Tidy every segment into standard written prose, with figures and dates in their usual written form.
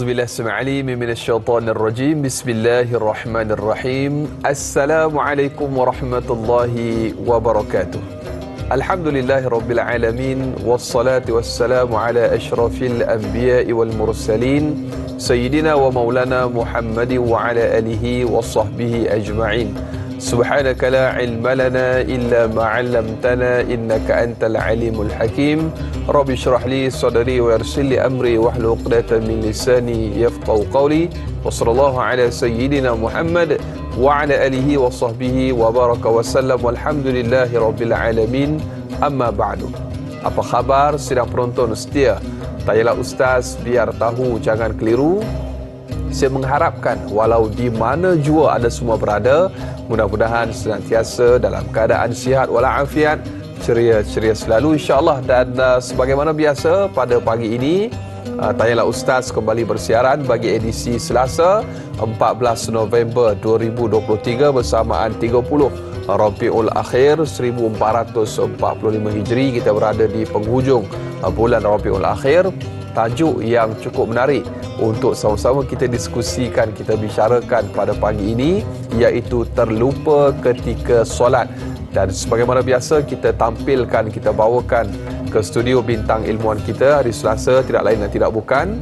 A'udzubillahi as-sami'il 'alim minasyaitonir rajim. Bismillahirrahmanirrahim. Assalamualaikum warahmatullahi wabarakatuh. Alhamdulillahirabbil alamin wassalatu wassalamu ala asyrafil anbiya'i wal mursalin sayyidina wa maulana Muhammadin wa ala alihi wa sahbihi ajma'in. Subhanaka la ilma lana illa ma 'allamtana innaka antal alimul hakim. Rabbi shrah li sadri wa yassir li amri wahlul 'uqdatam min lisani yafqahu qawli. Wa sallallahu ala sayyidina Muhammad wa ala alihi wa sahbihi wa baraka wa sallam walhamdulillahi rabbil alamin. Amma ba'du. Apa khabar sidang penonton setia Tayalah Ustaz biar tahu jangan keliru. Saya mengharapkan walau di mana jua anda semua berada, mudah-mudahan senantiasa dalam keadaan sihat walafiat, ceria selalu insya-Allah. Dan sebagaimana biasa pada pagi ini Tayalah Ustaz kembali bersiaran bagi edisi Selasa 14 November 2023 bersamaan 30 Rabiul Akhir 1445 Hijri. Kita berada di penghujung bulan Rabiul Akhir. Tajuk yang cukup menarik untuk sama-sama kita diskusikan, kita bicarakan pada pagi ini, iaitu terlupa ketika solat. Dan sebagaimana biasa kita tampilkan, kita bawakan ke studio bintang ilmuwan kita hari Selasa, tidak lain dan tidak bukan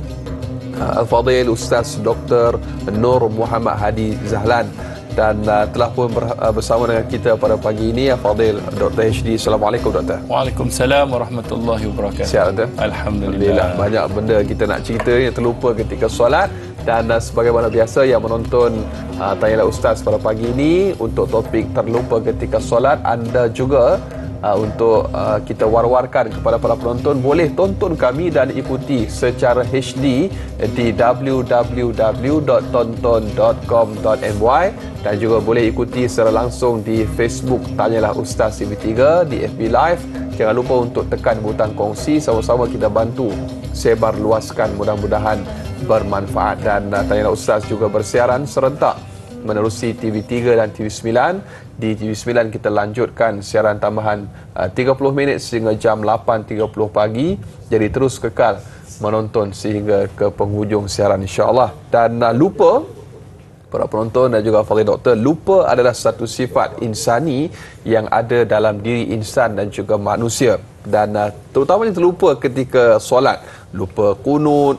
Al-Fadhil Ustaz Dr. Nur Muhammad Hadi Zahlan. Dan telah pun bersama dengan kita pada pagi ini Al-Fadhil Dr. HD. Assalamualaikum Dr. Waalaikumsalam warahmatullahi wabarakatuh. Sihat Dr. Alhamdulillah. Banyak benda kita nak cerita yang terlupa ketika solat. Dan sebagaimana biasa yang menonton Tayalah Ustaz pada pagi ini untuk topik terlupa ketika solat, anda juga untuk kita war-warkan kepada para penonton, boleh tonton kami dan ikuti secara HD di www.tonton.com.my dan juga boleh ikuti secara langsung di Facebook Tanyalah Ustaz TV3, di FB Live. Jangan lupa untuk tekan butang kongsi, sama-sama kita bantu sebar luaskan, mudah-mudahan bermanfaat. Dan Tanyalah Ustaz juga bersiaran serentak menerusi TV3 dan TV9. Di TV9 kita lanjutkan siaran tambahan 30 minit sehingga jam 8.30 pagi. Jadi terus kekal menonton sehingga ke penghujung siaran insya-Allah. Dan lupa, para penonton dan juga Fadhil Doktor, lupa adalah satu sifat insani yang ada dalam diri insan dan juga manusia. Dan terutamanya terlupa ketika solat, lupa kunut,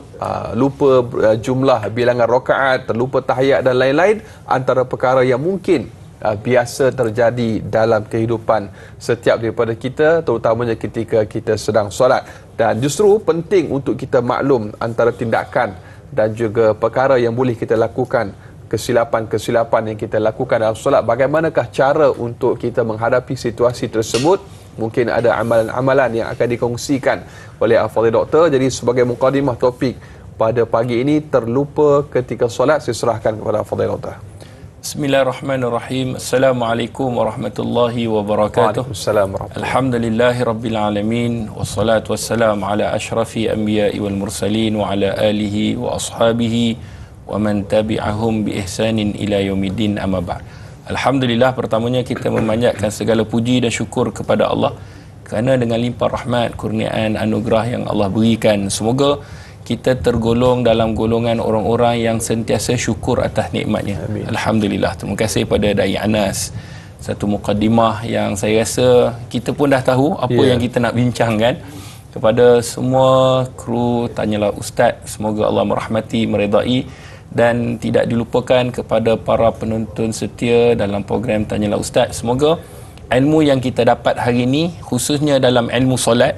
lupa jumlah bilangan rakaat, terlupa tahiyat dan lain-lain, antara perkara yang mungkin biasa terjadi dalam kehidupan setiap daripada kita, terutamanya ketika kita sedang solat. Dan justru penting untuk kita maklum antara tindakan dan juga perkara yang boleh kita lakukan, kesilapan-kesilapan yang kita lakukan dalam solat. Bagaimanakah cara untuk kita menghadapi situasi tersebut? Mungkin ada amalan-amalan yang akan dikongsikan oleh Al-Fadhil Doktor. Jadi sebagai mukadimah topik pada pagi ini, terlupa ketika solat, saya serahkan kepada Al-Fadhil Doktor. Bismillahirrahmanirrahim. Assalamualaikum warahmatullahi wabarakatuh. Waalaikumsalam warahmatullahi. Alhamdulillahirabbil alamin wassalatu wassalamu ala asyrafi anbiya'i wal mursalin wa ala alihi wa ashabihi wa man tabi'ahum bi ihsanin ila yaumiddin, amma ba'd. Alhamdulillah, pertamanya kita memanjatkan segala puji dan syukur kepada Allah kerana dengan limpah rahmat, kurniaan, anugerah yang Allah berikan, semoga kita tergolong dalam golongan orang-orang yang sentiasa syukur atas nikmatnya. Amin. Alhamdulillah. Terima kasih pada Dai Anas. Satu mukadimah yang saya rasa kita pun dah tahu apa yang kita nak bincangkan. Kepada semua kru Tanyalah Ustaz, semoga Allah merahmati, meredai, dan tidak dilupakan kepada para penonton setia dalam program Tanyalah Ustaz. Semoga ilmu yang kita dapat hari ini, khususnya dalam ilmu solat,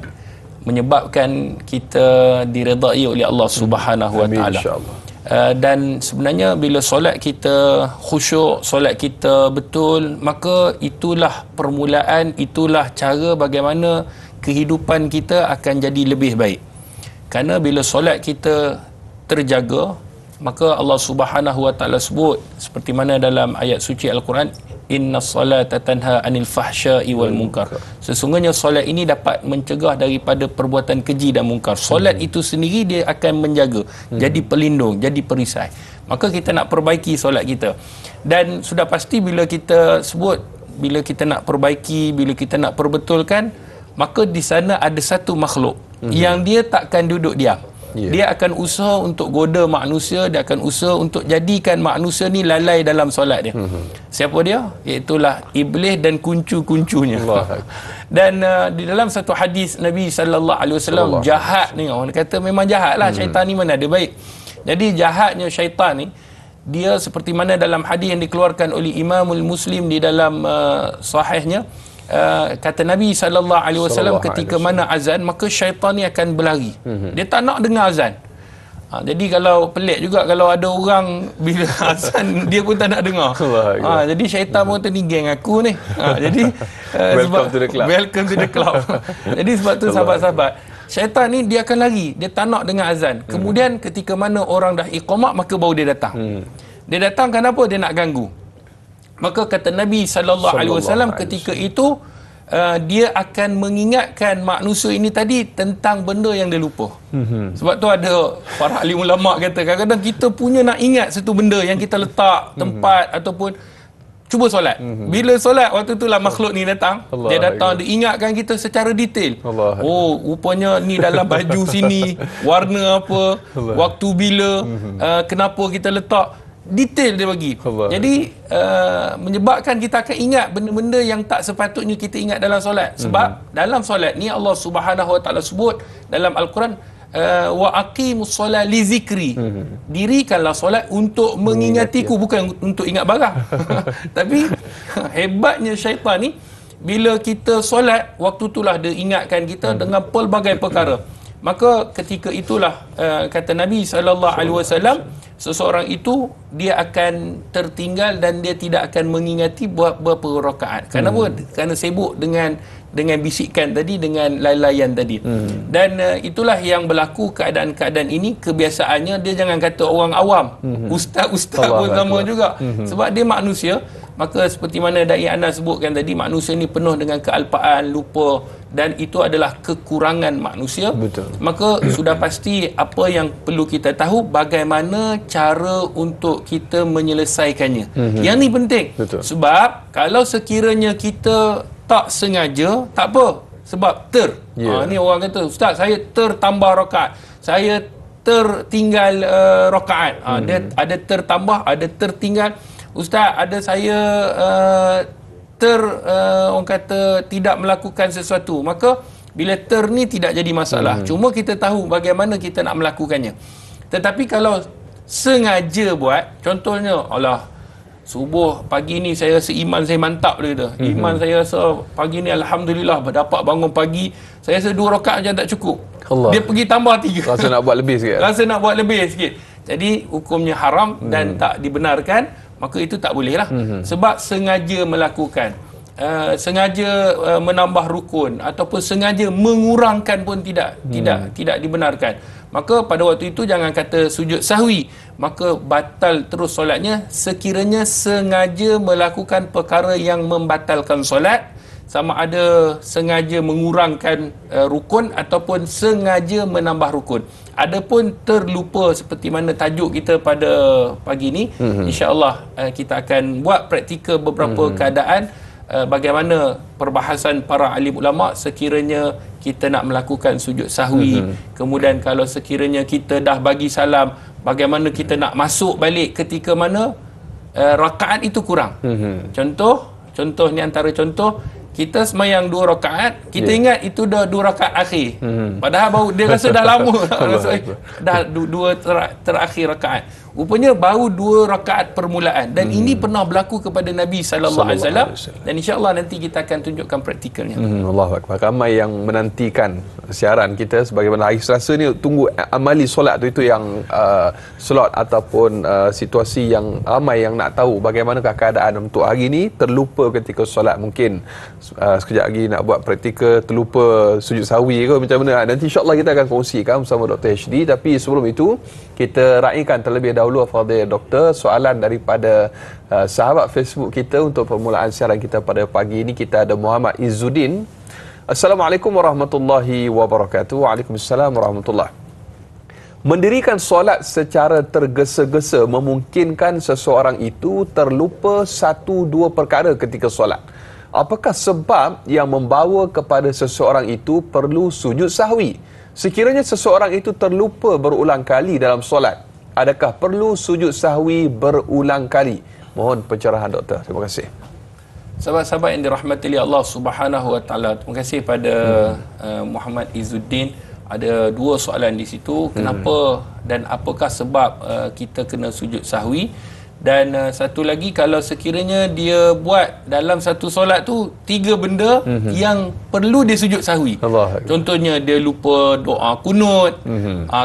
menyebabkan kita diredai oleh Allah Subhanahu Wa Taala. Dan sebenarnya bila solat kita khusyuk, solat kita betul, maka itulah permulaan, itulah cara bagaimana kehidupan kita akan jadi lebih baik. Kerana bila solat kita terjaga, maka Allah Subhanahu Wa Taala sebut seperti mana dalam ayat suci Al-Quran, innas salata tanha anil fahsya'i wal munkar. Sesungguhnya solat ini dapat mencegah daripada perbuatan keji dan mungkar. Solat itu sendiri dia akan menjaga, jadi pelindung, jadi perisai. Maka kita nak perbaiki solat kita. Dan sudah pasti bila kita sebut, bila kita nak perbaiki, bila kita nak perbetulkan, maka di sana ada satu makhluk yang dia takkan duduk diam. Dia akan usaha untuk goda manusia, dia akan usaha untuk jadikan manusia ni lalai dalam solat dia. Siapa dia? Iaitulah iblis dan kuncu-kuncunya. Dan di dalam satu hadis Nabi sallallahu alaihi wasallam, jahat ni, orang kata memang jahatlah syaitan ni, mana ada baik. Jadi jahatnya syaitan ni, dia seperti mana dalam hadis yang dikeluarkan oleh Imamul Muslim di dalam sahihnya, kata Nabi sallallahu alaihi wasallam, ketika mana azan, maka syaitan ni akan berlari. Dia tak nak dengar azan. Jadi kalau pelik juga kalau ada orang bila azan dia pun tak nak dengar. Jadi syaitan pun ni geng aku ni. Jadi welcome to the club. Welcome to the club. Jadi sebab tu sahabat-sahabat, syaitan ni dia akan lari, dia tak nak dengar azan. Kemudian ketika mana orang dah iqamah, maka baru dia datang. Dia datang kenapa? Dia nak ganggu. Maka kata Nabi sallallahu alaihi wasallam, ketika itu dia akan mengingatkan manusia ini tadi tentang benda yang dia lupa. Sebab tu ada para ahli ulama kata, kadang-kadang kita punya nak ingat satu benda yang kita letak tempat ataupun cuba solat. Bila solat, waktu itulah makhluk ni datang. Dia datang, dia ingatkan kita secara detail. Oh, rupanya ni dalam baju sini, warna apa, waktu bila, kenapa kita letak. Detail dia bagi. Jadi menyebabkan kita akan ingat benda-benda yang tak sepatutnya kita ingat dalam solat. Sebab dalam solat ni Allah Subhanahu Wa Taala sebut dalam Al-Quran, wa aqimus solat li zikri. Dirikanlah solat untuk mengingatiku, bukan untuk ingat barang. Tapi hebatnya syaitan ni, bila kita solat, waktu itulah dia ingatkan kita dengan pelbagai perkara. Maka ketika itulah kata Nabi sallallahu alaihi wasallam, seseorang itu dia akan tertinggal dan dia tidak akan mengingati buat berapa rakaat. Kenapa? Kerana sibuk dengan bisikan tadi, dengan lailayan tadi. Dan itulah yang berlaku keadaan-keadaan ini. Kebiasaannya dia jangan kata orang awam, ustaz-ustaz pun sama juga. Sebab dia manusia. Maka seperti mana Dai Anas sebutkan tadi, manusia ni penuh dengan kealpaan, lupa, dan itu adalah kekurangan manusia. Betul. Maka sudah pasti apa yang perlu kita tahu, bagaimana cara untuk kita menyelesaikannya. Yang ni penting. Betul. Sebab kalau sekiranya kita tak sengaja, tak apa, sebab ni orang kata, ustaz saya tertambah rakaat, saya tertinggal rakaat. Dia ada tertambah, ada tertinggal. Ustaz, ada saya orang kata tidak melakukan sesuatu. Maka bila ni tidak jadi masalah. Cuma kita tahu bagaimana kita nak melakukannya. Tetapi kalau sengaja buat, contohnya, Allah, subuh pagi ni saya rasa iman saya mantap, dia kata. Iman saya rasa pagi ni alhamdulillah dapat bangun pagi. Saya rasa 2 rakaat macam tak cukup. Dia pergi tambah 3. Rasa nak buat lebih sikit. Jadi hukumnya haram dan tak dibenarkan. Maka itu tak boleh lah. Sebab sengaja melakukan, sengaja menambah rukun ataupun sengaja mengurangkan pun tidak dibenarkan. Maka pada waktu itu jangan kata sujud sahwi, maka batal terus solatnya. Sekiranya sengaja melakukan perkara yang membatalkan solat, sama ada sengaja mengurangkan rukun ataupun sengaja menambah rukun. Adapun terlupa seperti mana tajuk kita pada pagi ni, insya-Allah kita akan buat praktikal beberapa keadaan bagaimana perbahasan para alim ulama sekiranya kita nak melakukan sujud sahwi. Kemudian kalau sekiranya kita dah bagi salam, bagaimana kita nak masuk balik ketika mana rakaat itu kurang. Contoh ni, antara contoh, kita semayang 2 rakaat, kita ingat itu dah 2 rakaat akhir. Padahal baru dia rasa dah lama. Dah 2 terakhir rakaat. Rupanya baru 2 rakaat permulaan. Dan ini pernah berlaku kepada Nabi sallallahu alaihi wasallam. Dan insya-Allah nanti kita akan tunjukkan praktikalnya. Allahu akbar. Ramai yang menantikan siaran kita sebagaimana hari Selasa ni, tunggu amali solat tu, itu yang slot ataupun situasi yang ramai yang nak tahu bagaimanakah keadaan untuk hari ni. Terlupa ketika solat, mungkin sekejap lagi nak buat praktikal, terlupa sujud sahwi ke macam mana. Nanti insya-Allah kita akan kongsikan bersama Dr. HD. Tapi sebelum itu, kita raikan terlebih dahulu Fadil Doktor soalan daripada sahabat Facebook kita untuk permulaan siaran kita pada pagi ini. Kita ada Muhammad Izzuddin. Assalamualaikum warahmatullahi wabarakatuh. Waalaikumsalam warahmatullahi. Mendirikan solat secara tergesa-gesa memungkinkan seseorang itu terlupa 1-2 perkara ketika solat. Apakah sebab yang membawa kepada seseorang itu perlu sujud sahwi? Sekiranya seseorang itu terlupa berulang kali dalam solat, adakah perlu sujud sahwi berulang kali? Mohon pencerahan doktor. Terima kasih. Sahabat-sahabat yang dirahmati oleh Allah Subhanahu Wa Taala, terima kasih pada Muhammad Izzuddin. Ada dua soalan di situ. Kenapa dan apakah sebab kita kena sujud sahwi? Dan satu lagi, kalau sekiranya dia buat dalam satu solat tu 3 benda yang perlu dia sujud sahwi. Contohnya dia lupa doa kunut,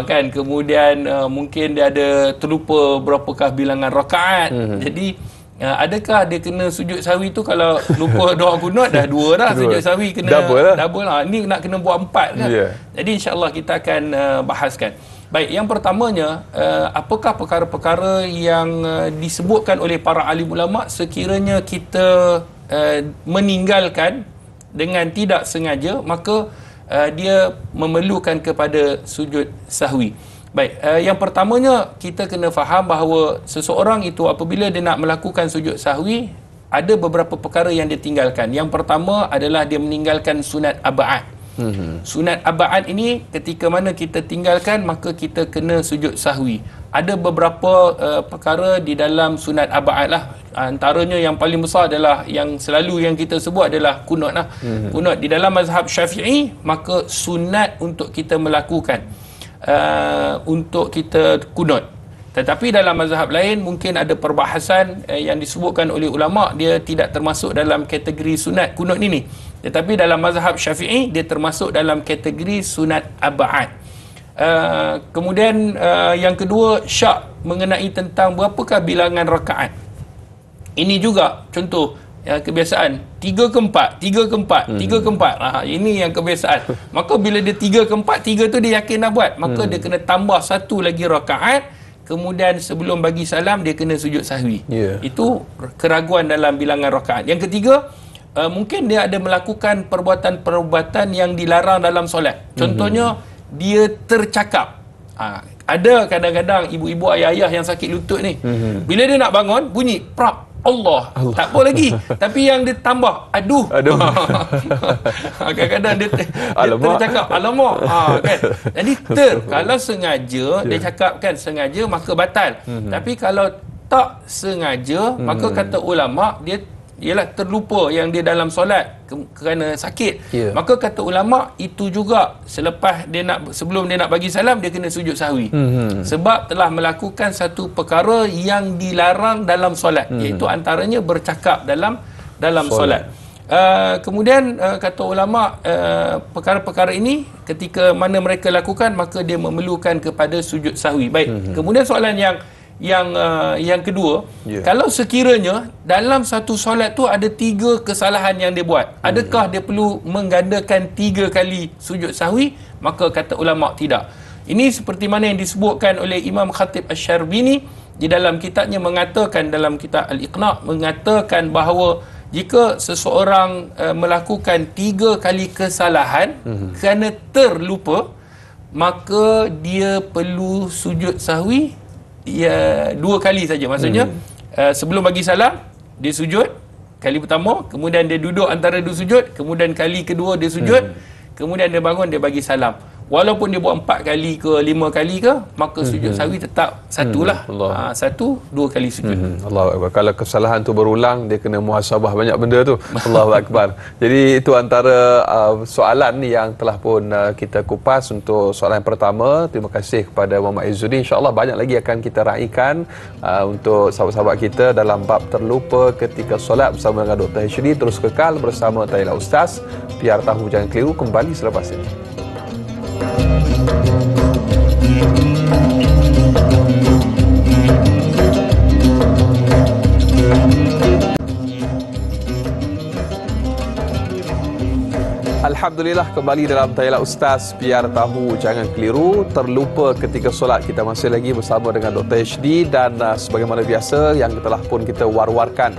kan, kemudian mungkin dia ada terlupa berapakah bilangan rakaat. Jadi adakah dia kena sujud sahwi tu kalau lupa doa kunut dah 2 dah, sujud sahwi kena double lah. Ni nak kena buat 4 kan. Jadi insya-Allah kita akan bahaskan. Baik, yang pertamanya, apakah perkara-perkara yang disebutkan oleh para alim ulama sekiranya kita meninggalkan dengan tidak sengaja, maka dia memerlukan kepada sujud sahwi. Baik, yang pertamanya kita kena faham bahawa seseorang itu apabila dia nak melakukan sujud sahwi, ada beberapa perkara yang dia tinggalkan. Yang pertama adalah dia meninggalkan sunat ab'ad. Sunat ab'ad ini ketika mana kita tinggalkan, maka kita kena sujud sahwi. Ada beberapa perkara di dalam sunat ab'ad lah. Antaranya yang paling besar adalah yang selalu yang kita sebut adalah kunut lah. Kunut di dalam mazhab Syafi'i, maka sunat untuk kita melakukan untuk kita kunut. Tetapi dalam mazhab lain mungkin ada perbahasan yang disebutkan oleh ulama, dia tidak termasuk dalam kategori sunat kunut ini. Tetapi dalam mazhab Syafi'i dia termasuk dalam kategori sunat ab'ad. Kemudian yang kedua, syak mengenai tentang berapakah bilangan rakaat. Ini juga contoh kebiasaan 3 ke 4, 3 ke 4, 3 ke 4. Ini yang kebiasaan. Maka bila dia 3 ke 4, 3 tu dia yakin nak buat, maka dia kena tambah 1 lagi rakaat. Kemudian sebelum bagi salam dia kena sujud sahwi. Itu keraguan dalam bilangan rakaat. Yang ketiga, mungkin dia ada melakukan perbuatan-perbuatan yang dilarang dalam solat. Contohnya dia tercakap. Ada kadang-kadang ibu-ibu, ayah-ayah yang sakit lutut ni, bila dia nak bangun bunyi prap Allah. Tak apa lagi. Tapi yang dia tambah aduh. Kadang-kadang dia tercakap alamak. Kan? Jadi kalau sengaja dia cakap kan sengaja, maka batal. Tapi kalau tak sengaja, maka kata ulama dia ialah terlupa yang dia dalam solat kerana sakit. Maka kata ulama itu juga selepas dia nak, sebelum dia nak bagi salam, dia kena sujud sahwi. Sebab telah melakukan satu perkara yang dilarang dalam solat, iaitu antaranya bercakap dalam solat. Kemudian kata ulama, perkara-perkara ini ketika mana mereka lakukan, maka dia memerlukan kepada sujud sahwi. Baik. Kemudian soalan yang kedua, kalau sekiranya dalam satu solat tu ada 3 kesalahan yang dia buat, adakah dia perlu menggandakan 3 kali sujud sahwi? Maka kata ulama tidak. Ini seperti mana yang disebutkan oleh Imam Khatib Asy-Syarbini di dalam kitabnya, mengatakan dalam kitab Al-Iqna', mengatakan bahawa jika seseorang melakukan 3 kali kesalahan kerana terlupa, maka dia perlu sujud sahwi 2 kali saja. Maksudnya sebelum bagi salam dia sujud kali pertama, kemudian dia duduk antara 2 sujud, kemudian kali kedua dia sujud, kemudian dia bangun, dia bagi salam. Walaupun dia buat 4 kali ke 5 kali ke, maka sujud sahwi tetap satulah. 1-2 kali sujud. Allahu Akbar. Kalau kesalahan tu berulang, dia kena muhasabah banyak benda tu. Allahu Akbar. Jadi itu antara soalan yang telah pun kita kupas untuk soalan pertama. Terima kasih kepada Muhammad Izzuddin. InsyaAllah banyak lagi akan kita raikan untuk sahabat-sahabat kita dalam bab terlupa ketika solat bersama dengan Dr. Hishri. Terus kekal bersama Tayla Ustaz. Biar tahu jangan keliru, kembali selepas ini. Alhamdulillah, kembali dalam Tayla Ustaz. Biar tahu jangan keliru, terlupa ketika solat. Kita masih lagi bersama dengan Dr. HD dan sebagaimana biasa yang telah pun kita war-warkan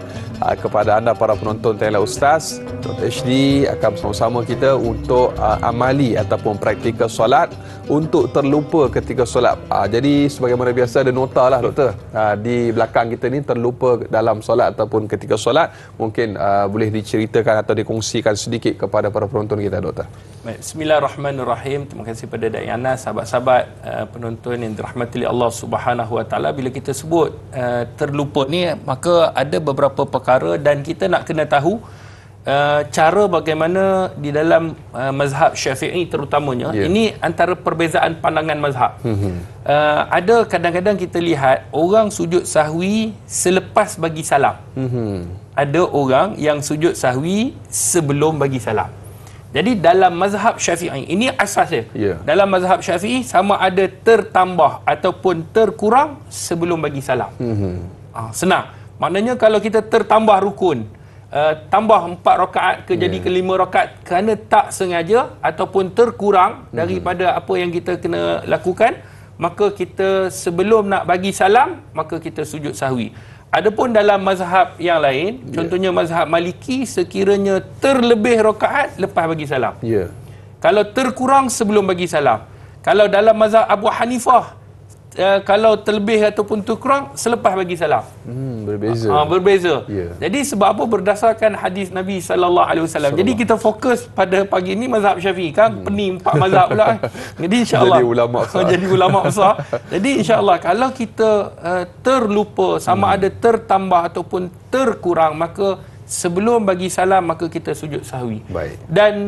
kepada anda para penonton Tanya Ustaz, Dr. HD akan bersama-sama kita untuk amali ataupun praktikal solat untuk terlupa ketika solat. Jadi sebagaimana biasa ada nota lah doktor. Di belakang kita ni terlupa dalam solat ataupun ketika solat. Mungkin boleh diceritakan atau dikongsikan sedikit kepada para penonton kita doktor. Baik, bismillahirrahmanirrahim. Terima kasih pada Dai Ana, sahabat-sahabat penonton yang dirahmati Allah Subhanahu Wa Taala. Bila kita sebut terlupa ni, maka ada beberapa perkara dan kita nak kena tahu cara bagaimana di dalam mazhab Syafi'i terutamanya. Ini antara perbezaan pandangan mazhab. Ada kadang-kadang kita lihat orang sujud sahwi selepas bagi salam. Ada orang yang sujud sahwi sebelum bagi salam. Jadi dalam mazhab Syafi'i, ini asas dia. Dalam mazhab Syafi'i sama ada tertambah ataupun terkurang sebelum bagi salam. Senang. Maknanya kalau kita tertambah rukun, tambah 4 rakaat ke jadi ke 5 rakaat kerana tak sengaja ataupun terkurang daripada apa yang kita kena lakukan, maka kita sebelum nak bagi salam, maka kita sujud sahwi. Adapun dalam mazhab yang lain, contohnya mazhab Maliki, sekiranya terlebih rakaat lepas bagi salam. Kalau terkurang sebelum bagi salam. Kalau dalam mazhab Abu Hanifah, kalau terlebih ataupun terkurang selepas bagi salam. Berbeza. Berbeza. Jadi sebab apa? Berdasarkan hadis Nabi sallallahu alaihi wasallam. Jadi kita fokus pada pagi ini mazhab Syafi'i, kan pening 4 mazhab pula. Jadi insya-Allah jadi ulama besar. Jadi ulama besar. Jadi insya-Allah kalau kita terlupa sama ada tertambah ataupun terkurang, maka sebelum bagi salam maka kita sujud sahwi. Baik. Dan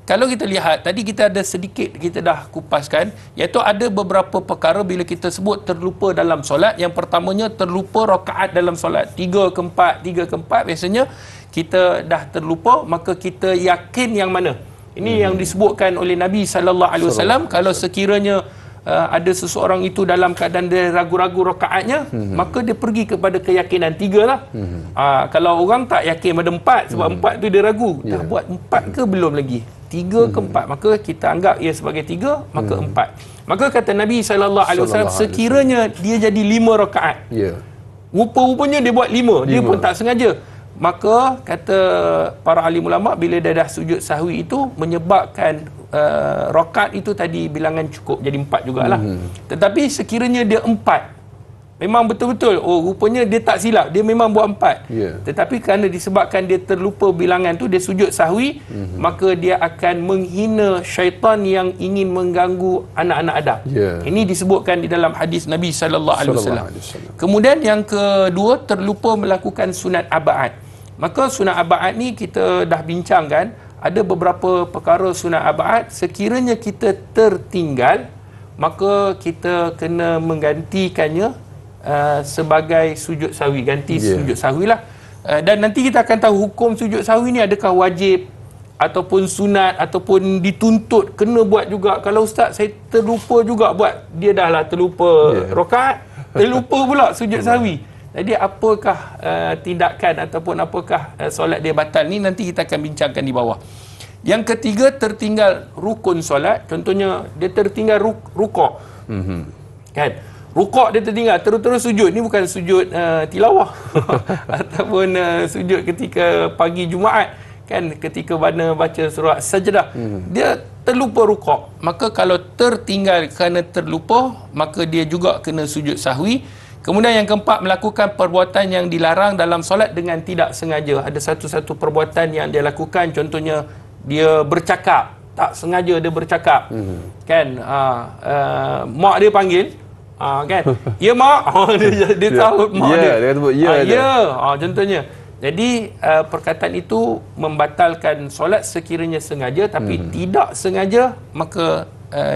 kalau kita lihat, tadi kita ada sedikit, kita dah kupaskan, iaitu ada beberapa perkara bila kita sebut terlupa dalam solat. Yang pertamanya terlupa rakaat dalam solat. 3 ke 4, biasanya kita dah terlupa, maka kita yakin yang mana. Ini yang disebutkan oleh Nabi SAW. Kalau sekiranya ada seseorang itu dalam keadaan dia ragu-ragu rakaatnya, maka dia pergi kepada keyakinan 3 lah. Kalau orang tak yakin pada 4, sebab 4 tu dia ragu, dah buat 4 ke belum lagi, 3 ke 4, maka kita anggap ia sebagai 3, maka 4. Maka kata Nabi SAW, sekiranya dia jadi 5 rakaat, rupa-rupanya dia buat 5, dia pun tak sengaja, maka kata para alim ulama, bila dia dah sujud sahwi itu menyebabkan rakaat itu tadi bilangan cukup jadi 4 jugalah. Tetapi sekiranya dia 4, memang betul-betul rupanya dia tak silap, dia memang buat 4, tetapi kerana disebabkan dia terlupa bilangan tu, dia sujud sahwi, maka dia akan menghina syaitan yang ingin mengganggu anak-anak Adam. Ini disebutkan di dalam hadis Nabi sallallahu alaihi wasallam. Kemudian yang kedua, terlupa melakukan sunat abaat. Maka sunat abaat ni kita dah bincangkan. Ada beberapa perkara sunat abaat, sekiranya kita tertinggal, maka kita kena menggantikannya sebagai sujud sahwi, ganti sujud sahwi lah. Dan nanti kita akan tahu hukum sujud sahwi ni adakah wajib ataupun sunat ataupun dituntut kena buat juga. Kalau ustaz saya terlupa juga buat, dia dah lah terlupa rakaat, terlupa pula sujud sahwi. Jadi apakah tindakan ataupun apakah solat dia batal ni, nanti kita akan bincangkan di bawah. Yang ketiga, tertinggal rukun solat. Contohnya dia tertinggal rukuk. Kan? Rukuk dia tertinggal, terus sujud. Ni bukan sujud tilawah ataupun sujud ketika pagi Jumaat, kan, ketika mana baca surah Sajdah. Dia terlupa rukuk. Maka kalau tertinggal kerana terlupa, maka dia juga kena sujud sahwi. Kemudian yang keempat, melakukan perbuatan yang dilarang dalam solat dengan tidak sengaja. Ada satu-satu perbuatan yang dia lakukan, contohnya dia bercakap, tak sengaja dia bercakap, kan, mak dia panggil, kan, ya mak, dia tahu mak dia kata ya, contohnya. Jadi perkataan itu membatalkan solat sekiranya sengaja, tapi tidak sengaja, maka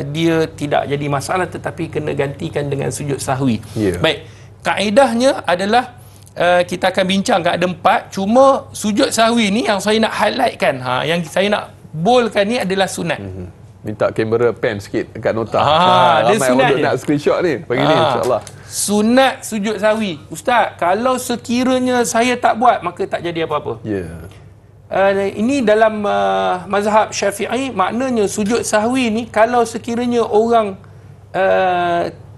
dia tidak jadi masalah, tetapi kena gantikan dengan sujud sahwi. Baik, kaedahnya adalah kita akan bincangkan ada 4, cuma sujud sahwi ni yang saya nak highlightkan, yang saya nak boldkan ni adalah sunat. Minta kamera pen sikit dekat nota. Dia sunat nak screenshot ni pagi ni, insya-Allah. Sunat sujud sahwi. Ustaz, kalau sekiranya saya tak buat, maka tak jadi apa-apa. Ini dalam mazhab Syafi'i, maknanya sujud sahwi ni kalau sekiranya orang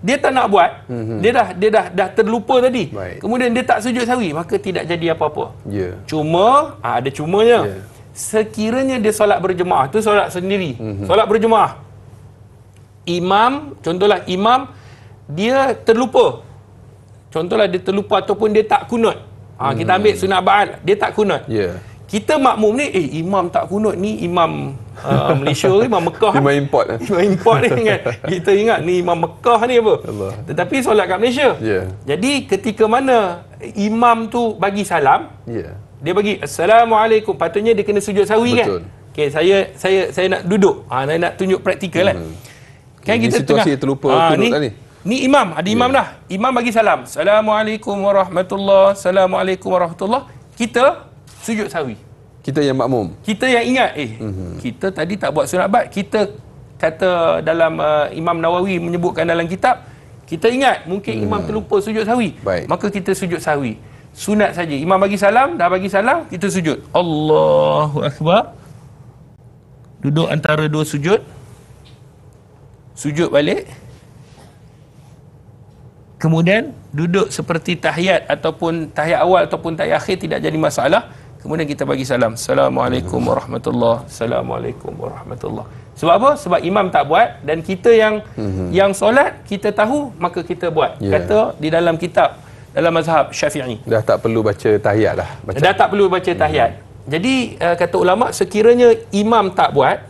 dia tak nak buat, dia dah terlupa tadi. Baik. Kemudian dia tak sujud sahwi, maka tidak jadi apa-apa. Ya. Cuma ada cumanya. Ya. Sekiranya dia solat berjemaah, tu solat sendiri. Solat berjemaah. Imam, contohlah imam dia terlupa. Contohlah dia terlupa ataupun dia tak kunut. Kita ambil sunat ba'al, dia tak kunut. Ya. Kita makmum ni, imam tak kunut ni imam Malaysia ke, imam Mekah. Imam import. Imam import ni kan. Kita ingat ni imam Mekah ni apa. Allah. Tetapi solat kat Malaysia. Ya. Jadi ketika mana imam tu bagi salam, Ya. dia bagi Assalamualaikum, patutnya dia kena sujud sahwi kan. Betul. Okey, saya nak duduk. Saya nak tunjuk praktikal kan. Kan Ini kita situasi tengah terlupa kunut tadi. Ni imam, ada imam dah. Imam bagi salam. Assalamualaikum warahmatullahi. Assalamualaikum warahmatullahi. Kita sujud sahwi. Kita yang makmum. Kita yang ingat, kita tadi tak buat sunat ba'd. Kita kata dalam Imam Nawawi menyebutkan dalam kitab, kita ingat mungkin imam terlupa sujud sahwi. Baik. Maka kita sujud sahwi. Sunat saja. Imam bagi salam, dah bagi salam, kita sujud. Allahu Akbar. Duduk antara dua sujud. Sujud balik. Kemudian duduk seperti tahiyat ataupun tahiyat awal ataupun tahiyat akhir, tidak jadi masalah. Kemudian kita bagi salam. Assalamualaikum warahmatullahi. Assalamualaikum warahmatullahi. Sebab apa? Sebab imam tak buat dan kita yang solat kita tahu, maka kita buat. Kata di dalam kitab, dalam mazhab Syafi'i. Dah tak perlu baca tahiyat dah. Dah tak perlu baca tahiyat. Jadi kata ulama, sekiranya imam tak buat,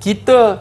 kita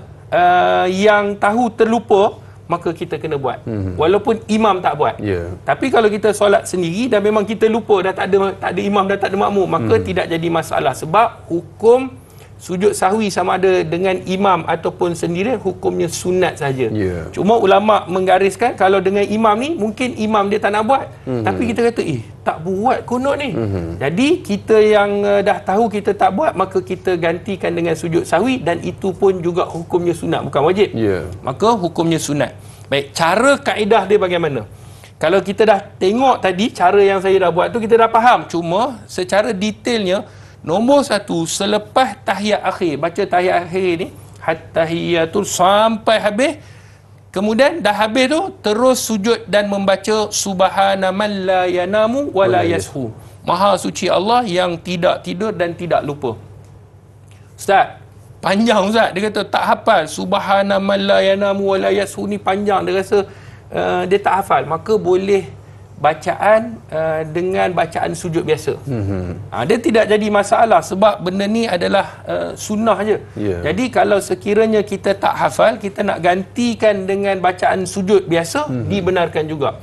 yang tahu terlupa, maka kita kena buat. Walaupun imam tak buat. Ya. Tapi kalau kita solat sendiri dan memang kita lupa, dah tak ada imam, dah tak ada makmum, maka tidak jadi masalah. Sebab hukum sujud sahwi sama ada dengan imam ataupun sendiri, hukumnya sunat saja. Ya. Cuma ulama menggariskan, kalau dengan imam ni, mungkin imam dia tak nak buat. Tapi kita kata, tak buat kunut ni. Jadi kita yang dah tahu kita tak buat, maka kita gantikan dengan sujud sahwi, dan itu pun juga hukumnya sunat, bukan wajib. Ya. Maka hukumnya sunat. Baik, cara kaedah dia bagaimana? Kalau kita dah tengok tadi, cara yang saya dah buat tu kita dah faham. Cuma secara detailnya, nombor satu, selepas tahiyat akhir, baca tahiyat akhir ni, at-tahiyatul sampai habis, kemudian dah habis tu, terus sujud dan membaca Subhana man la yanamu wa la yashu. Maha suci Allah yang tidak tidur dan tidak lupa. Ustaz, panjang Ustaz. Dia kata tak hafal. Subhana man la yanamu wa la yashu ni panjang. Dia rasa dia tak hafal. Maka boleh bacaan dengan bacaan sujud biasa. Dia tidak jadi masalah sebab benda ni adalah sunnah je. Jadi kalau sekiranya kita tak hafal, kita nak gantikan dengan bacaan sujud biasa, dibenarkan juga.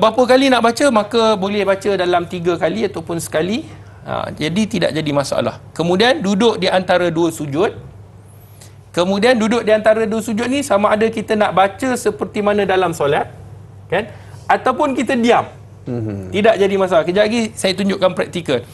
Berapa kali nak baca, maka boleh baca dalam 3 kali ataupun sekali. Jadi tidak jadi masalah. Kemudian duduk di antara dua sujud. Kemudian duduk di antara dua sujud ni sama ada kita nak baca seperti mana dalam solat, kan? Ataupun kita diam. Tidak jadi masalah. Kejap lagi saya tunjukkan praktikal.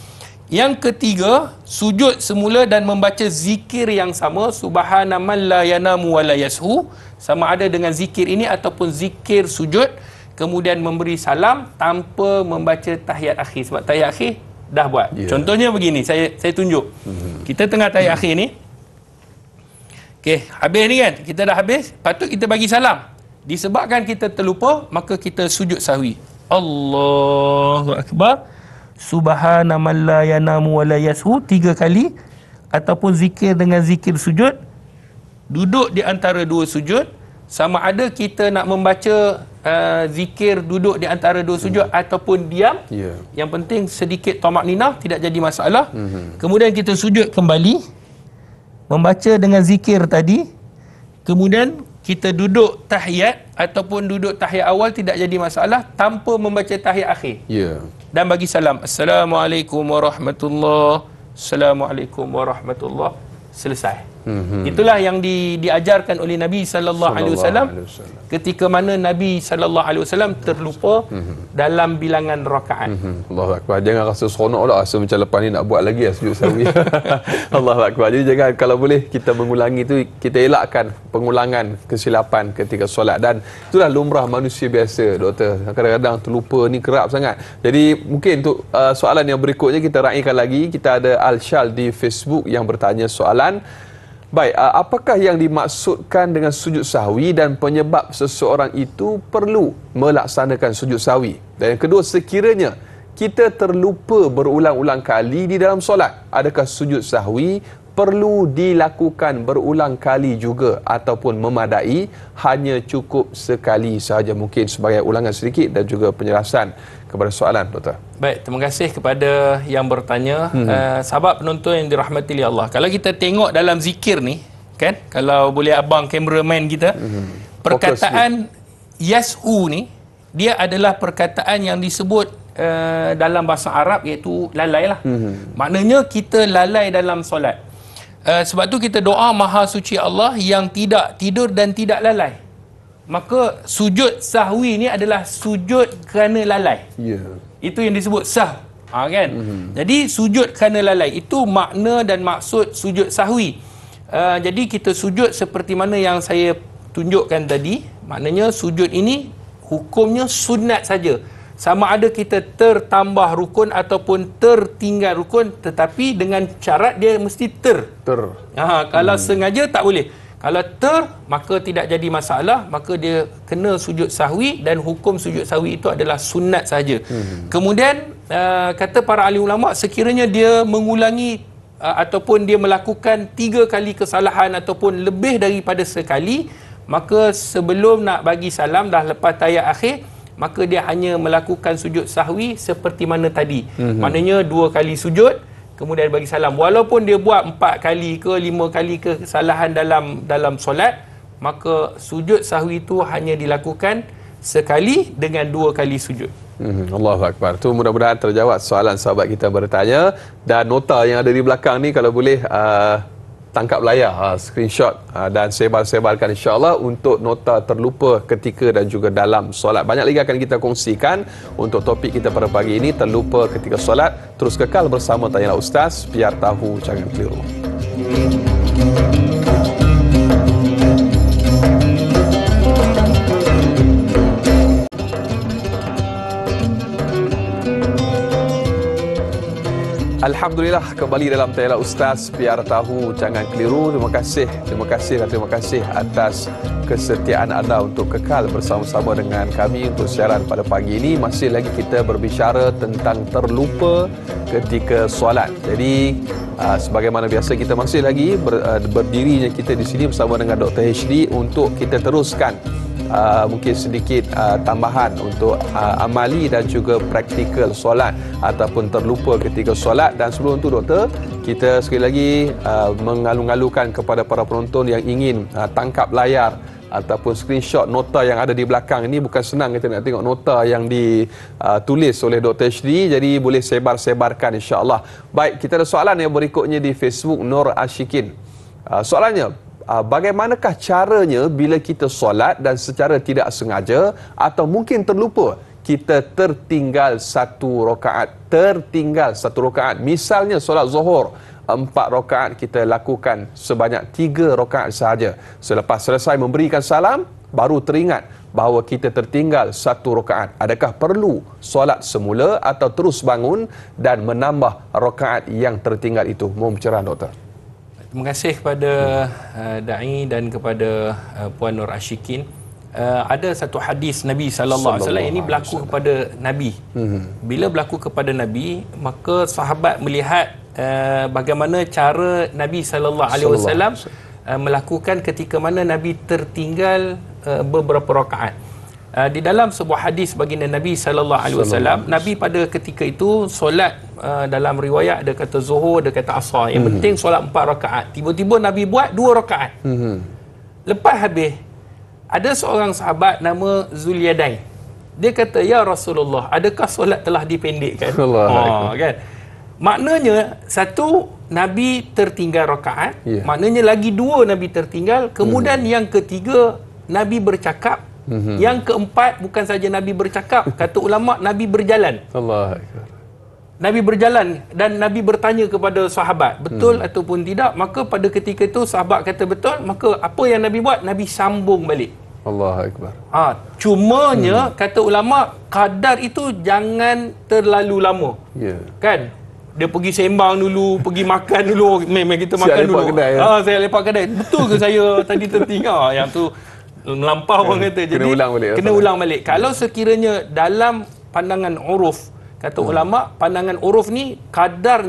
Yang ketiga, sujud semula dan membaca zikir yang sama, Subhana man la yanamu wa la yashu, sama ada dengan zikir ini ataupun zikir sujud, kemudian memberi salam tanpa membaca tahiyat akhir. Sebab tahiyat akhir dah buat. Contohnya begini, saya tunjuk. Kita tengah tahiyat akhir ni. Okey, habis ni kan? Kita dah habis, patut kita bagi salam. Disebabkan kita terlupa, maka kita sujud sahwi. Allahu Akbar. Subhana man la yanamu wa la yashu 3 kali, ataupun zikir dengan zikir sujud. Duduk di antara dua sujud, sama ada kita nak membaca zikir duduk di antara dua sujud ataupun diam. Yang penting sedikit tamakninah, tidak jadi masalah. Kemudian kita sujud kembali, membaca dengan zikir tadi. Kemudian kita duduk tahiyat ataupun duduk tahiyat awal, tidak jadi masalah tanpa membaca tahiyat akhir. Dan bagi salam. Assalamualaikum warahmatullahi. Assalamualaikum warahmatullahi. Selesai. Itulah yang diajarkan oleh Nabi sallallahu alaihi wasallam ketika mana Nabi sallallahu alaihi wasallam terlupa dalam bilangan rakaat. Allahu Akbar. Jangan rasa seronok lah, rasa macam lepas ni nak buat lagi sujud sahwi. Allahu Akbar. Jadi jangan, kalau boleh kita mengulangi tu, kita elakkan pengulangan kesilapan ketika solat. Dan itulah lumrah manusia biasa, doktor. Kadang-kadang terlupa ni kerap sangat. Jadi mungkin untuk soalan yang berikutnya kita raikan lagi. Kita ada Al-Syal di Facebook yang bertanya soalan, Baik, apakah yang dimaksudkan dengan sujud sahwi dan penyebab seseorang itu perlu melaksanakan sujud sahwi? Dan yang kedua, sekiranya kita terlupa berulang-ulang kali di dalam solat, adakah sujud sahwi perlu dilakukan berulang kali juga ataupun memadai hanya cukup sekali sahaja? Mungkin sebagai ulangan sedikit dan juga penjelasan kepada soalan, Doktor. Baik, terima kasih kepada yang bertanya. Sahabat penonton yang dirahmati oleh Allah, kalau kita tengok dalam zikir ni kan, kalau boleh abang kameraman kita, perkataan yas'u ni dia adalah perkataan yang disebut dalam bahasa Arab, iaitu lalai lah. Maknanya kita lalai dalam solat. Sebab tu kita doa Maha Suci Allah yang tidak tidur dan tidak lalai. Maka sujud sahwi ni adalah sujud kerana lalai. Itu yang disebut sah. Kan? Jadi sujud kerana lalai itu makna dan maksud sujud sahwi. Jadi kita sujud seperti mana yang saya tunjukkan tadi. Maknanya sujud ini hukumnya sunat saja. Sama ada kita tertambah rukun ataupun tertinggal rukun, tetapi dengan syarat dia mesti kalau sengaja tak boleh. Kalau maka tidak jadi masalah, maka dia kena sujud sahwi dan hukum sujud sahwi itu adalah sunat saja. Kemudian kata para ahli ulama, sekiranya dia mengulangi ataupun dia melakukan 3 kali kesalahan ataupun lebih daripada sekali, maka sebelum nak bagi salam dah lepas tahiyat akhir, maka dia hanya melakukan sujud sahwi seperti mana tadi. Maknanya 2 kali sujud, kemudian bagi salam. Walaupun dia buat 4 kali ke 5 kali ke kesalahan dalam solat, maka sujud sahwi itu hanya dilakukan sekali dengan 2 kali sujud. Allahu Akbar. Tu mudah-mudahan terjawab soalan sahabat kita bertanya. Dan nota yang ada di belakang ni kalau boleh tangkap layar, screenshot dan sebar-sebarkan insya-Allah untuk nota terlupa ketika dan juga dalam solat. Banyak lagi akan kita kongsikan untuk topik kita pada pagi ini, terlupa ketika solat. Terus kekal bersama Tanyalah Ustaz, biar tahu jangan keliru. Alhamdulillah, kembali dalam Tanyalah Ustaz, biar tahu jangan keliru. Terima kasih atas kesetiaan anda untuk kekal bersama-sama dengan kami untuk siaran pada pagi ini. Masih lagi kita berbicara tentang terlupa ketika solat. Jadi sebagaimana biasa kita masih lagi berdirinya kita di sini bersama dengan Dr. HD untuk kita teruskan mungkin sedikit tambahan untuk amali dan juga praktikal solat ataupun terlupa ketika solat. Dan sebelum itu, Doktor, kita sekali lagi mengalu-alukan kepada para penonton yang ingin tangkap layar ataupun screenshot nota yang ada di belakang ini. Bukan senang kita nak tengok nota yang ditulis oleh Dr. HD, jadi boleh sebar-sebarkan insya-Allah. Baik, kita ada soalan yang berikutnya di Facebook Nur Ashikin. Soalannya, bagaimanakah caranya bila kita solat dan secara tidak sengaja atau mungkin terlupa kita tertinggal satu rakaat? Misalnya solat Zuhur 4 rakaat, kita lakukan sebanyak 3 rakaat sahaja. Selepas selesai memberikan salam, baru teringat bahawa kita tertinggal 1 rakaat. Adakah perlu solat semula atau terus bangun dan menambah rakaat yang tertinggal itu? Mohon pencerahan, Doktor. Terima kasih kepada Da'i dan kepada Puan Nur Ashikin. Ada satu hadis Nabi sallallahu alaihi wasallam, ini berlaku kepada Nabi. Bila berlaku kepada Nabi, maka sahabat melihat bagaimana cara Nabi sallallahu alaihi wasallam melakukan ketika mana Nabi tertinggal beberapa rakaat. Di dalam sebuah hadis baginda Nabi sallallahu alaihi wasallam, Nabi pada ketika itu solat, dalam riwayat ada kata Zuhur, ada kata Asar. Yang penting solat 4 rakaat. Tiba-tiba Nabi buat 2 rakaat. Lepas habis, ada seorang sahabat nama Zulyadain. Dia kata, "Ya Rasulullah, adakah solat telah dipendekkan?" Kan? Maknanya satu, Nabi tertinggal rakaat, maknanya lagi 2 Nabi tertinggal. Kemudian yang ketiga, Nabi bercakap. Yang keempat, bukan saja Nabi bercakap, kata ulama, Nabi berjalan. Nabi berjalan dan Nabi bertanya kepada sahabat, betul ataupun tidak. Maka pada ketika itu sahabat kata betul. Maka apa yang Nabi buat? Nabi sambung balik. Allahu Akbar. Cumanya kata ulama, kadar itu jangan terlalu lama. Kan? dia pergi sembang dulu, pergi makan dulu. Memang kita makan Siap dulu. lepak kedai, Saya lepak kedai. Betul ke saya tadi tertinggal? Yang tu melampau orang kata. Jadi kena ulang balik. Kalau sekiranya dalam pandangan uruf, kata ulama, pandangan uruf ni kadar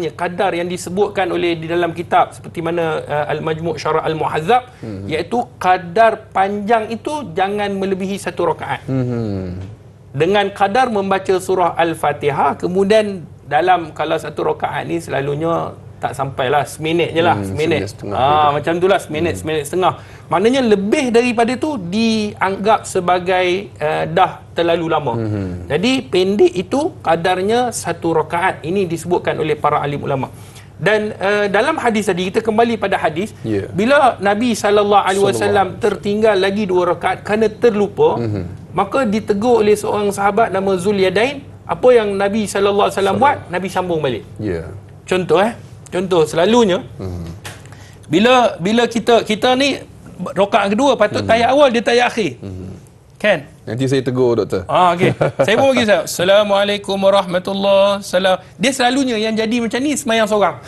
yang disebutkan oleh di dalam kitab seperti mana Al-Majmu' Syarah Al-Muhazzab, iaitu kadar panjang itu jangan melebihi 1 rakaat. Dengan kadar membaca surah Al-Fatihah, kemudian dalam kalau 1 rakaat ni selalunya tak sampailah seminit je lah, seminit. Macam tu lah, seminit setengah. Maknanya lebih daripada tu dianggap sebagai dah terlalu lama. Jadi pendek itu kadarnya 1 rakaat. Ini disebutkan oleh para alim ulama. Dan dalam hadis tadi, kita kembali pada hadis, bila Nabi SAW tertinggal lagi 2 rakaat kerana terlupa, maka ditegur oleh seorang sahabat nama Zulyadain. Apa yang Nabi SAW buat? Nabi sambung balik. Contoh selalunya bila kita ni rakaat kedua patut tayat awal, dia tayat akhir. Kan? Nanti saya tegur doktor. Okey. Saya pun bagi saya. Assalamualaikum warahmatullahi wabarakatuh. Dia selalunya yang jadi macam ni semayang seorang.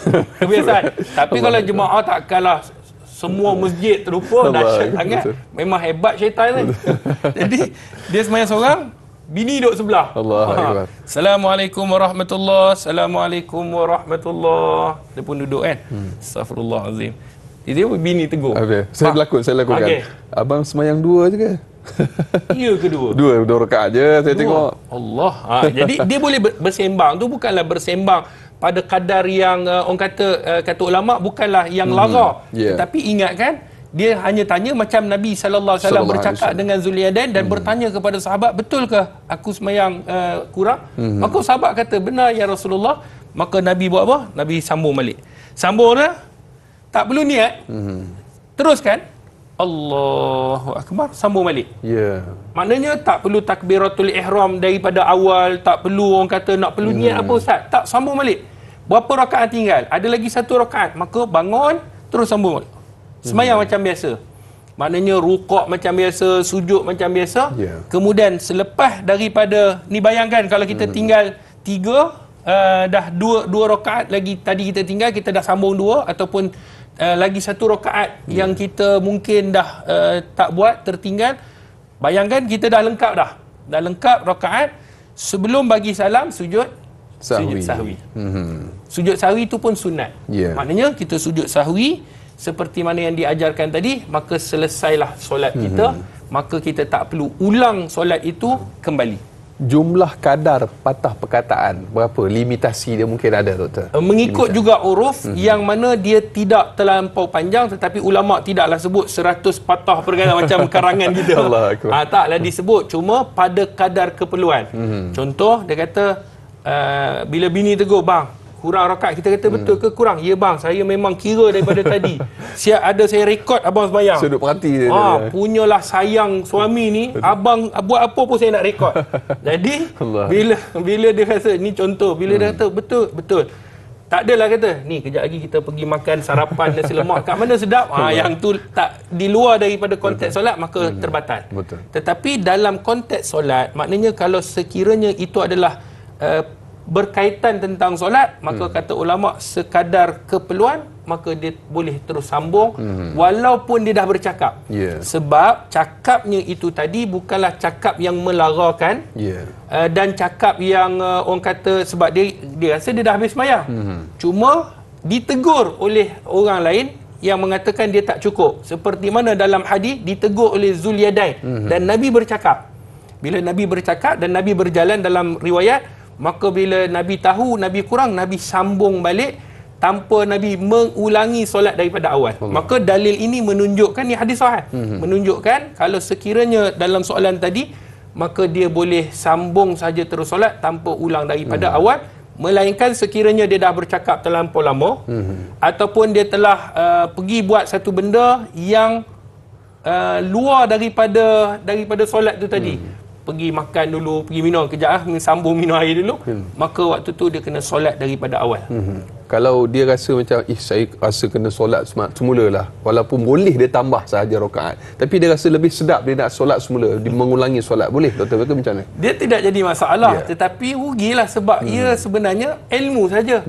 Kebiasaan. Tapi kalau jemaah tak kalah semua masjid terlupa, dahsyat sangat. Memang hebat syaitan ni. Jadi dia semayang seorang, bini duduk sebelah. Allahuakbar. Assalamualaikum warahmatullahi wabarakatuh. Assalamualaikum warahmatullahi. Dia pun duduk kan. Astaghfirullahalazim. Dia bini tegur. Saya lakukan. Abang semayang 2 je ke? Ya kedua. 2 rakaat je saya tengok. Allah. Jadi dia boleh bersembang tu bukanlah bersembang pada kadar yang orang kata ulama bukanlah yang lara. Tetapi ingat kan, dia hanya tanya macam Nabi sallallahu alaihi wasallam bercakap dengan Zulyadain dan bertanya kepada sahabat, betulkah aku semayang kurang? Maka sahabat kata, benar ya Rasulullah. Maka Nabi buat apa? Nabi sambung balik. Sambung dah. Tak perlu niat. Teruskan. Allahu Akbar, sambung balik. Maknanya tak perlu takbiratul ihram daripada awal, tak perlu orang kata nak perlu niat apa ustaz. Tak, sambung balik. Berapa rakaat tinggal? Ada lagi 1 rakaat. Maka bangun, terus sambung balik. Semayang macam biasa. Maknanya rukuk macam biasa, sujud macam biasa. Kemudian selepas daripada ni, bayangkan kalau kita tinggal 3, dah 2 rakaat lagi tadi kita tinggal, kita dah sambung 2 ataupun lagi 1 rakaat yang kita mungkin dah tak buat, tertinggal. Bayangkan kita dah lengkap dah lengkap rakaat. Sebelum bagi salam, sujud sahwi. Sujud sahwi itu pun sunat. Maknanya kita sujud sahwi seperti mana yang diajarkan tadi, maka selesailah solat kita. Maka kita tak perlu ulang solat itu kembali. Jumlah kadar patah perkataan berapa? Limitasi dia mungkin ada doktor? Mengikut juga uruf yang mana dia tidak terlampau panjang, tetapi ulama tidaklah sebut 100 patah perkataan macam karangan kita. Taklah disebut, cuma pada kadar keperluan. Contoh dia kata bila bini tegur, bang kurang rakaat, kita kata betul ke kurang? Ya bang, saya memang kira daripada tadi. Siap ada saya rekod abang sembahyang. Sudut perhati dia. Punyalah sayang suami ni, abang buat apa pun saya nak rekod. Jadi bila dia rasa ni contoh, bila dia kata betul. Tak adalah kata, ni kejap lagi kita pergi makan sarapan nasi lemak kat mana sedap. Yang tu tak di luar daripada konteks solat, maka terbatal. Tetapi dalam konteks solat, maknanya kalau sekiranya itu adalah berkaitan tentang solat, maka kata ulama sekadar keperluan, maka dia boleh terus sambung walaupun dia dah bercakap. Sebab cakapnya itu tadi bukanlah cakap yang melarakan, dan cakap yang orang kata sebab dia rasa dia dah habis sembahyang. Cuma ditegur oleh orang lain yang mengatakan dia tak cukup. Seperti mana dalam hadis ditegur oleh Zulyadain dan Nabi bercakap. Bila Nabi bercakap dan Nabi berjalan dalam riwayat, maka bila Nabi tahu Nabi kurang, Nabi sambung balik tanpa Nabi mengulangi solat daripada awal. Maka dalil ini menunjukkan, ni hadis sahih, menunjukkan kalau sekiranya dalam soalan tadi, maka dia boleh sambung saja terus solat tanpa ulang daripada awal. Melainkan sekiranya dia dah bercakap terlampau lama, ataupun dia telah pergi buat satu benda yang luar daripada solat tu tadi. Pergi makan dulu, pergi minum kejap sambung minum air dulu, maka waktu tu dia kena solat daripada awal. Kalau dia rasa macam saya rasa kena solat semula lah, walaupun boleh dia tambah sahaja rakaat, tapi dia rasa lebih sedap dia nak solat semula, dia mengulangi solat, boleh doktor betul macam mana? Dia tidak jadi masalah, tetapi rugilah sebab ia sebenarnya ilmu saja.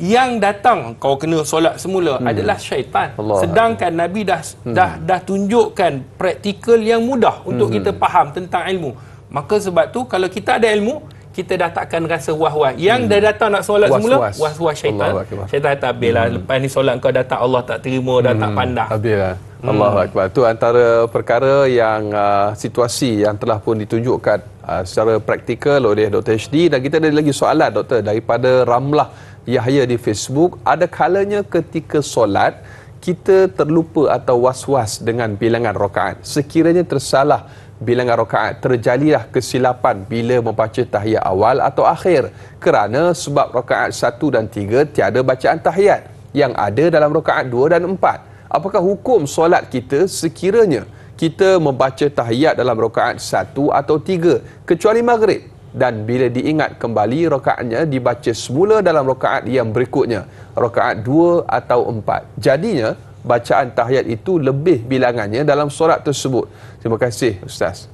Yang datang kau kena solat semula adalah syaitan. Sedangkan Nabi dah tunjukkan praktikal yang mudah untuk kita faham tentang ilmu. Maka sebab tu kalau kita ada ilmu, kita dah takkan rasa was-was. Yang dah datang nak solat semula, was-was syaitan. Syaitan tak habis lah. Lepas ni solat kau datang Allah tak terima, dah tak pandang. Habis lah. Allahu Akbar. Itu antara perkara yang situasi yang telah pun ditunjukkan secara praktikal oleh Dr. HD. Dan kita ada lagi soalan doktor daripada Ramlah Yahya di Facebook. Ada kalanya ketika solat kita terlupa atau was-was dengan bilangan rakaat. Sekiranya tersalah bilangan rakaat, terjadilah kesilapan bila membaca tahiyat awal atau akhir, kerana sebab rakaat 1 dan 3 tiada bacaan tahiyat yang ada dalam rakaat 2 dan 4. Apakah hukum solat kita sekiranya kita membaca tahiyat dalam rakaat 1 atau 3 kecuali maghrib, dan bila diingat kembali rakaatnya dibaca semula dalam rakaat yang berikutnya, rakaat 2 atau 4. Jadinya bacaan tahiyat itu lebih bilangannya dalam solat tersebut. Terima kasih Ustaz.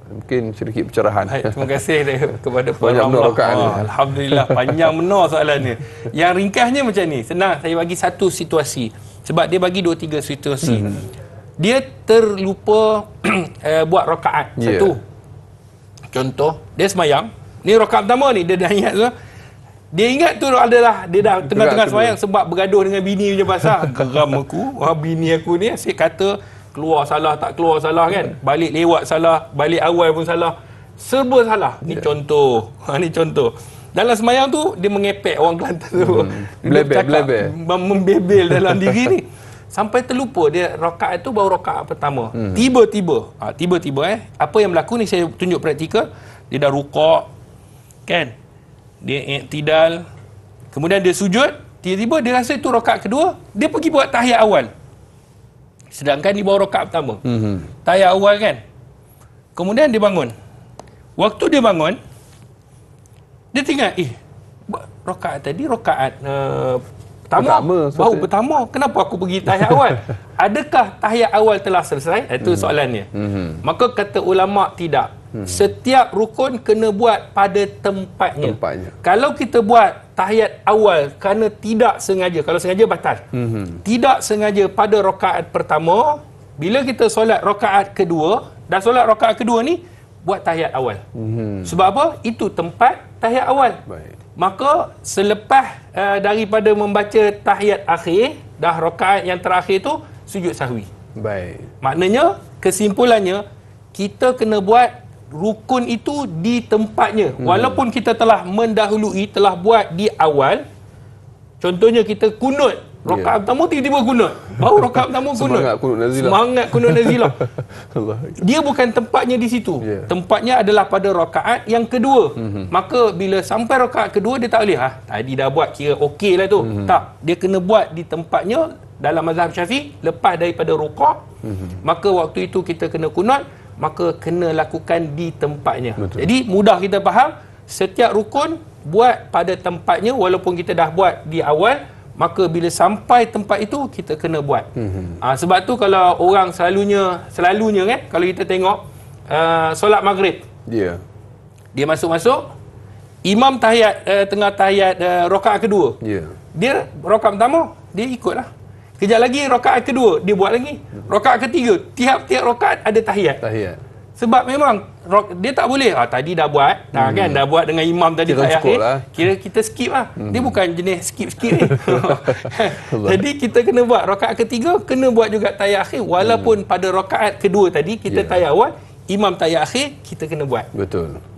Mungkin sedikit pencerahan. Terima kasih kepada Ramlah. Alhamdulillah, panjang benar soalannya. Yang ringkasnya macam ni, senang saya bagi satu situasi. Sebab dia bagi 2-3 situasi. Dia terlupa buat rakaat satu. Contoh, dia semayang. Ni rakaat pertama ni, dia dah ingat tu. Dia ingat tu adalah dia dah tengah-tengah semayang sebab bergaduh dengan bini punya pasal. Geram aku, bini aku ni asyik kata keluar salah, tak keluar salah kan. Balik lewat salah, balik awal pun salah. Serba salah. Ni contoh. Ni contoh. Dalam semayang tu dia mengepek orang Kelantan tu. Blebel. Membebel dalam diri ni. Sampai terlupa dia rakaat tu baru rakaat pertama. Tiba-tiba apa yang berlaku ni saya tunjuk praktikal. Dia dah rukuk kan. Dia iktidal, kemudian dia sujud, tiba-tiba dia rasa itu rakaat kedua, dia pergi buat tahiyat awal. Sedangkan di bawah rakaat pertama. Tahiyat awal kan. Kemudian dia bangun. Waktu dia bangun, dia tengok, rakaat tadi rakaat pertama, baru pertama. Kenapa aku pergi tahiyat awal? Adakah tahiyat awal telah selesai? Itu soalannya. Maka kata ulama tidak. Setiap rukun kena buat pada tempatnya. Kalau kita buat tahiyat awal kerana tidak sengaja, kalau sengaja batal. Tidak sengaja pada rakaat pertama, bila kita solat rakaat kedua, dah solat rakaat kedua ni, buat tahiyat awal. Sebab apa? Itu tempat tahiyat awal. Maka selepas daripada membaca tahiyat akhir, dah rakaat yang terakhir tu sujud sahwi. Maknanya kesimpulannya kita kena buat rukun itu di tempatnya. Walaupun kita telah mendahului, telah buat di awal. Contohnya kita kunut rakaat pertama, tiba-tiba kunut. Baru rakaat pertama kunut. Semangat kunut nazilah. Dia bukan tempatnya di situ. Tempatnya adalah pada rakaat yang kedua. Maka bila sampai rakaat kedua dia tak boleh, tadi dah buat kira okey lah tu. Tak, dia kena buat di tempatnya. Dalam mazhab Syafi'i, lepas daripada rukuk, maka waktu itu kita kena kunut, maka kena lakukan di tempatnya. Jadi mudah kita faham, setiap rukun buat pada tempatnya. Walaupun kita dah buat di awal, maka bila sampai tempat itu kita kena buat. Sebab tu kalau orang selalunya kan, kalau kita tengok solat maghrib, dia masuk-masuk, imam tahiyat tengah tahiyat rakaat kedua, dia rakaat pertama dia ikutlah. Kejap lagi rakaat kedua dia buat lagi, rakaat ketiga, tiap-tiap rakaat ada tahiyat. Sebab memang dia tak boleh tadi dah buat kan, dah buat dengan imam tadi tahiyat akhir, kira kita skip lah. Dia bukan jenis skip ni. Jadi kita kena buat rakaat ketiga, kena buat juga tahiyat akhir. Walaupun pada rakaat kedua tadi kita tahiyat awal, imam tahiyat akhir, kita kena buat.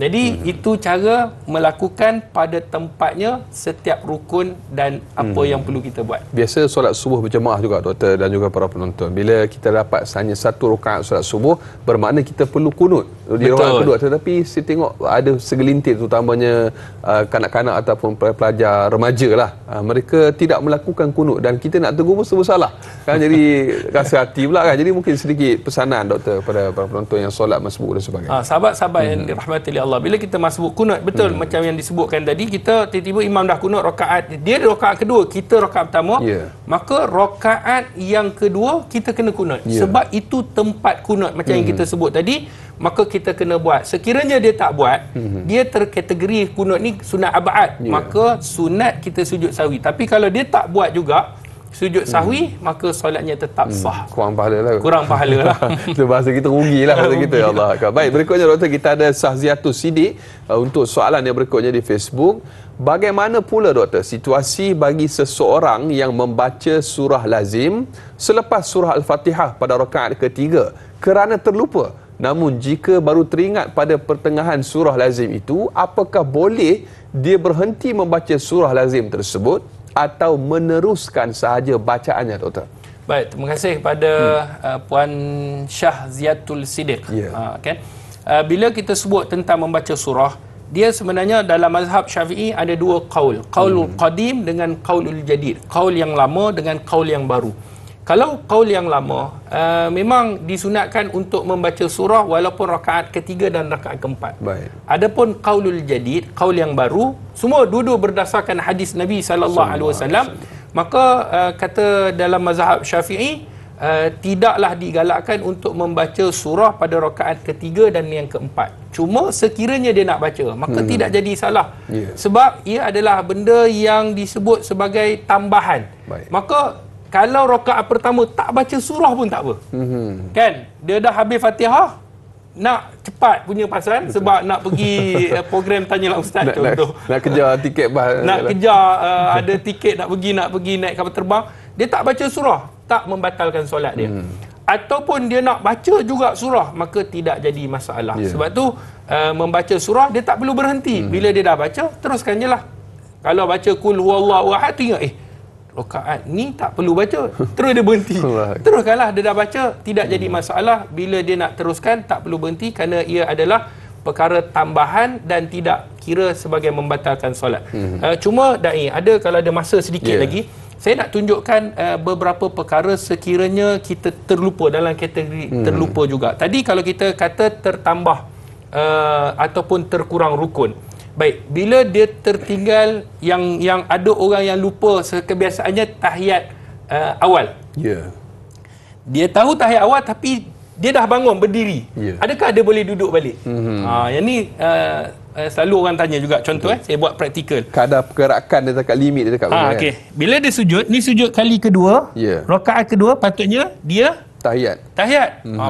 Jadi itu cara melakukan pada tempatnya setiap rukun dan apa yang perlu kita buat. Biasa solat subuh berjemaah juga doktor dan juga para penonton. Bila kita dapat hanya satu rakaat solat subuh, bermakna kita perlu kunut di rakaat kedua, tetapi saya tengok ada segelintir terutamanya kanak-kanak ataupun pelajar remaja lah, mereka tidak melakukan kunut dan kita nak tegur pun serba salah kan, jadi rasa hati pula kan. Jadi mungkin sedikit pesanan doktor pada para penonton yang solat masbuk dan sebagainya. Sahabat-sahabat yang dirahmati oleh Allah, bila kita masbuk kunut, betul macam yang disebutkan tadi, kita tiba-tiba imam dah kunut rakaat, dia rakaat kedua, kita rakaat pertama, maka rakaat yang kedua kita kena kunut, sebab itu tempat kunut macam yang kita sebut tadi, maka kita kena buat. Sekiranya dia tak buat, dia terkategori kunut ni sunat abad, maka sunat kita sujud sahwi. Tapi kalau dia tak buat juga sujud sahwi, maka solatnya tetap sah. Kurang pahala lah. Kurang pahala lah. Itu bahasa kita rugilah bahasa kita. Ya Allah. Baik, berikutnya doktor, kita ada Sahziatus Sidik untuk soalan yang berikutnya di Facebook. Bagaimana pula doktor situasi bagi seseorang yang membaca surah lazim selepas surah Al-Fatihah pada rakaat ketiga kerana terlupa? Namun jika baru teringat pada pertengahan surah lazim itu, apakah boleh dia berhenti membaca surah lazim tersebut atau meneruskan sahaja bacaannya, doktor? Baik, terima kasih kepada Puan Syahziatul Sidik. Kan? Bila kita sebut tentang membaca surah, dia sebenarnya dalam mazhab Syafi'i ada dua qaul. Qaulul qadim dengan qaulul jadid. Qaul yang lama dengan qaul yang baru. Kalau qaul yang lama, memang disunatkan untuk membaca surah walaupun rakaat ketiga dan rakaat keempat. Baik. Adapun qaulul jadid, qaul yang baru, semua duduk berdasarkan hadis Nabi SAW. Maka kata dalam mazhab Syafi'i, tidaklah digalakkan untuk membaca surah pada rakaat ketiga dan yang keempat. Cuma sekiranya dia nak baca, maka tidak jadi salah. Sebab ia adalah benda yang disebut sebagai tambahan. Baik. Maka kalau rakaat pertama tak baca surah pun tak apa. Kan? Dia dah habis Fatihah, nak cepat punya pasaran sebab nak pergi program Tanyalah Ustaz contoh. Nak kejar tiket nak kejar ada tiket nak pergi naik kapal terbang, dia tak baca surah, tak membatalkan solat dia. Ataupun dia nak baca juga surah, maka tidak jadi masalah. Sebab tu membaca surah dia tak perlu berhenti. Bila dia dah baca, teruskan je lah. Kalau baca Qul huwallahu ahad, ingat rakaat ni tak perlu baca, terus dia berhenti. Teruskanlah, dia dah baca, tidak jadi masalah. Bila dia nak teruskan, tak perlu berhenti kerana ia adalah perkara tambahan dan tidak kira sebagai membatalkan solat. Cuma Da'i, kalau ada masa sedikit lagi, saya nak tunjukkan beberapa perkara sekiranya kita terlupa, dalam kategori terlupa juga. Tadi kalau kita kata tertambah ataupun terkurang rukun. Baik, bila dia tertinggal, yang ada orang yang lupa kebiasaannya tahiyat awal. Dia tahu tahiyat awal tapi dia dah bangun berdiri. Adakah dia boleh duduk balik? Yang ni selalu orang tanya juga. Contoh saya buat praktikal. Kadar pergerakan dia dekat limit dia dekat mana. Bila dia sujud, ni sujud kali kedua. Rakaat kedua patutnya dia tahiyat.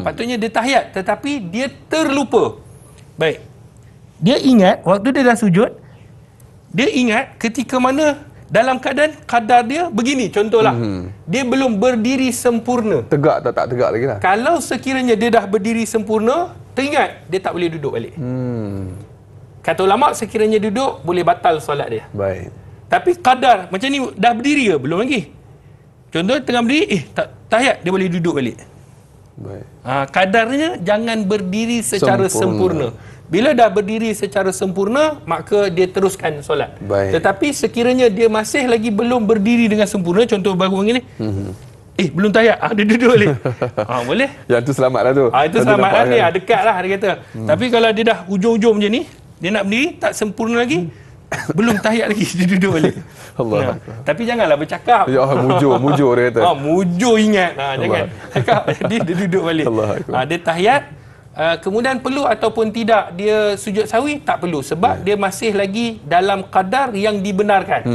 Patutnya dia tahiyat, tetapi dia terlupa. Baik. Dia ingat waktu dia dah sujud, dia ingat ketika mana dalam keadaan kadar dia begini, contohlah. Dia belum berdiri sempurna. Tegak tak tegak lagi lah. Kalau sekiranya dia dah berdiri sempurna, teringat, dia tak boleh duduk balik. Kata ulama, sekiranya duduk boleh batal solat dia. Baik. Tapi kadar macam ni, dah berdiri ke? Belum lagi. Contoh tengah berdiri, tahiyat, dia boleh duduk balik. Baik. Kadarnya jangan berdiri secara sempurna. Bila dah berdiri secara sempurna, maka dia teruskan solat. Baik. Tetapi sekiranya dia masih lagi belum berdiri dengan sempurna, contoh baru begini, belum tahiyat, dia duduk balik. Boleh. Yang tu selamat lah tu. Itu selamat lah ni, dekat lah dia kata. Tapi kalau dia dah hujung-hujung macam ni, dia nak berdiri, tak sempurna lagi, belum tahiyat lagi, dia duduk balik. Allah. Tapi janganlah bercakap. Mujur dia kata. Mujur ingat. Jangan cakap, dia duduk balik. Dia tahiyat. Kemudian perlu ataupun tidak dia sujud sahwi, tak perlu, sebab dia masih lagi dalam kadar yang dibenarkan.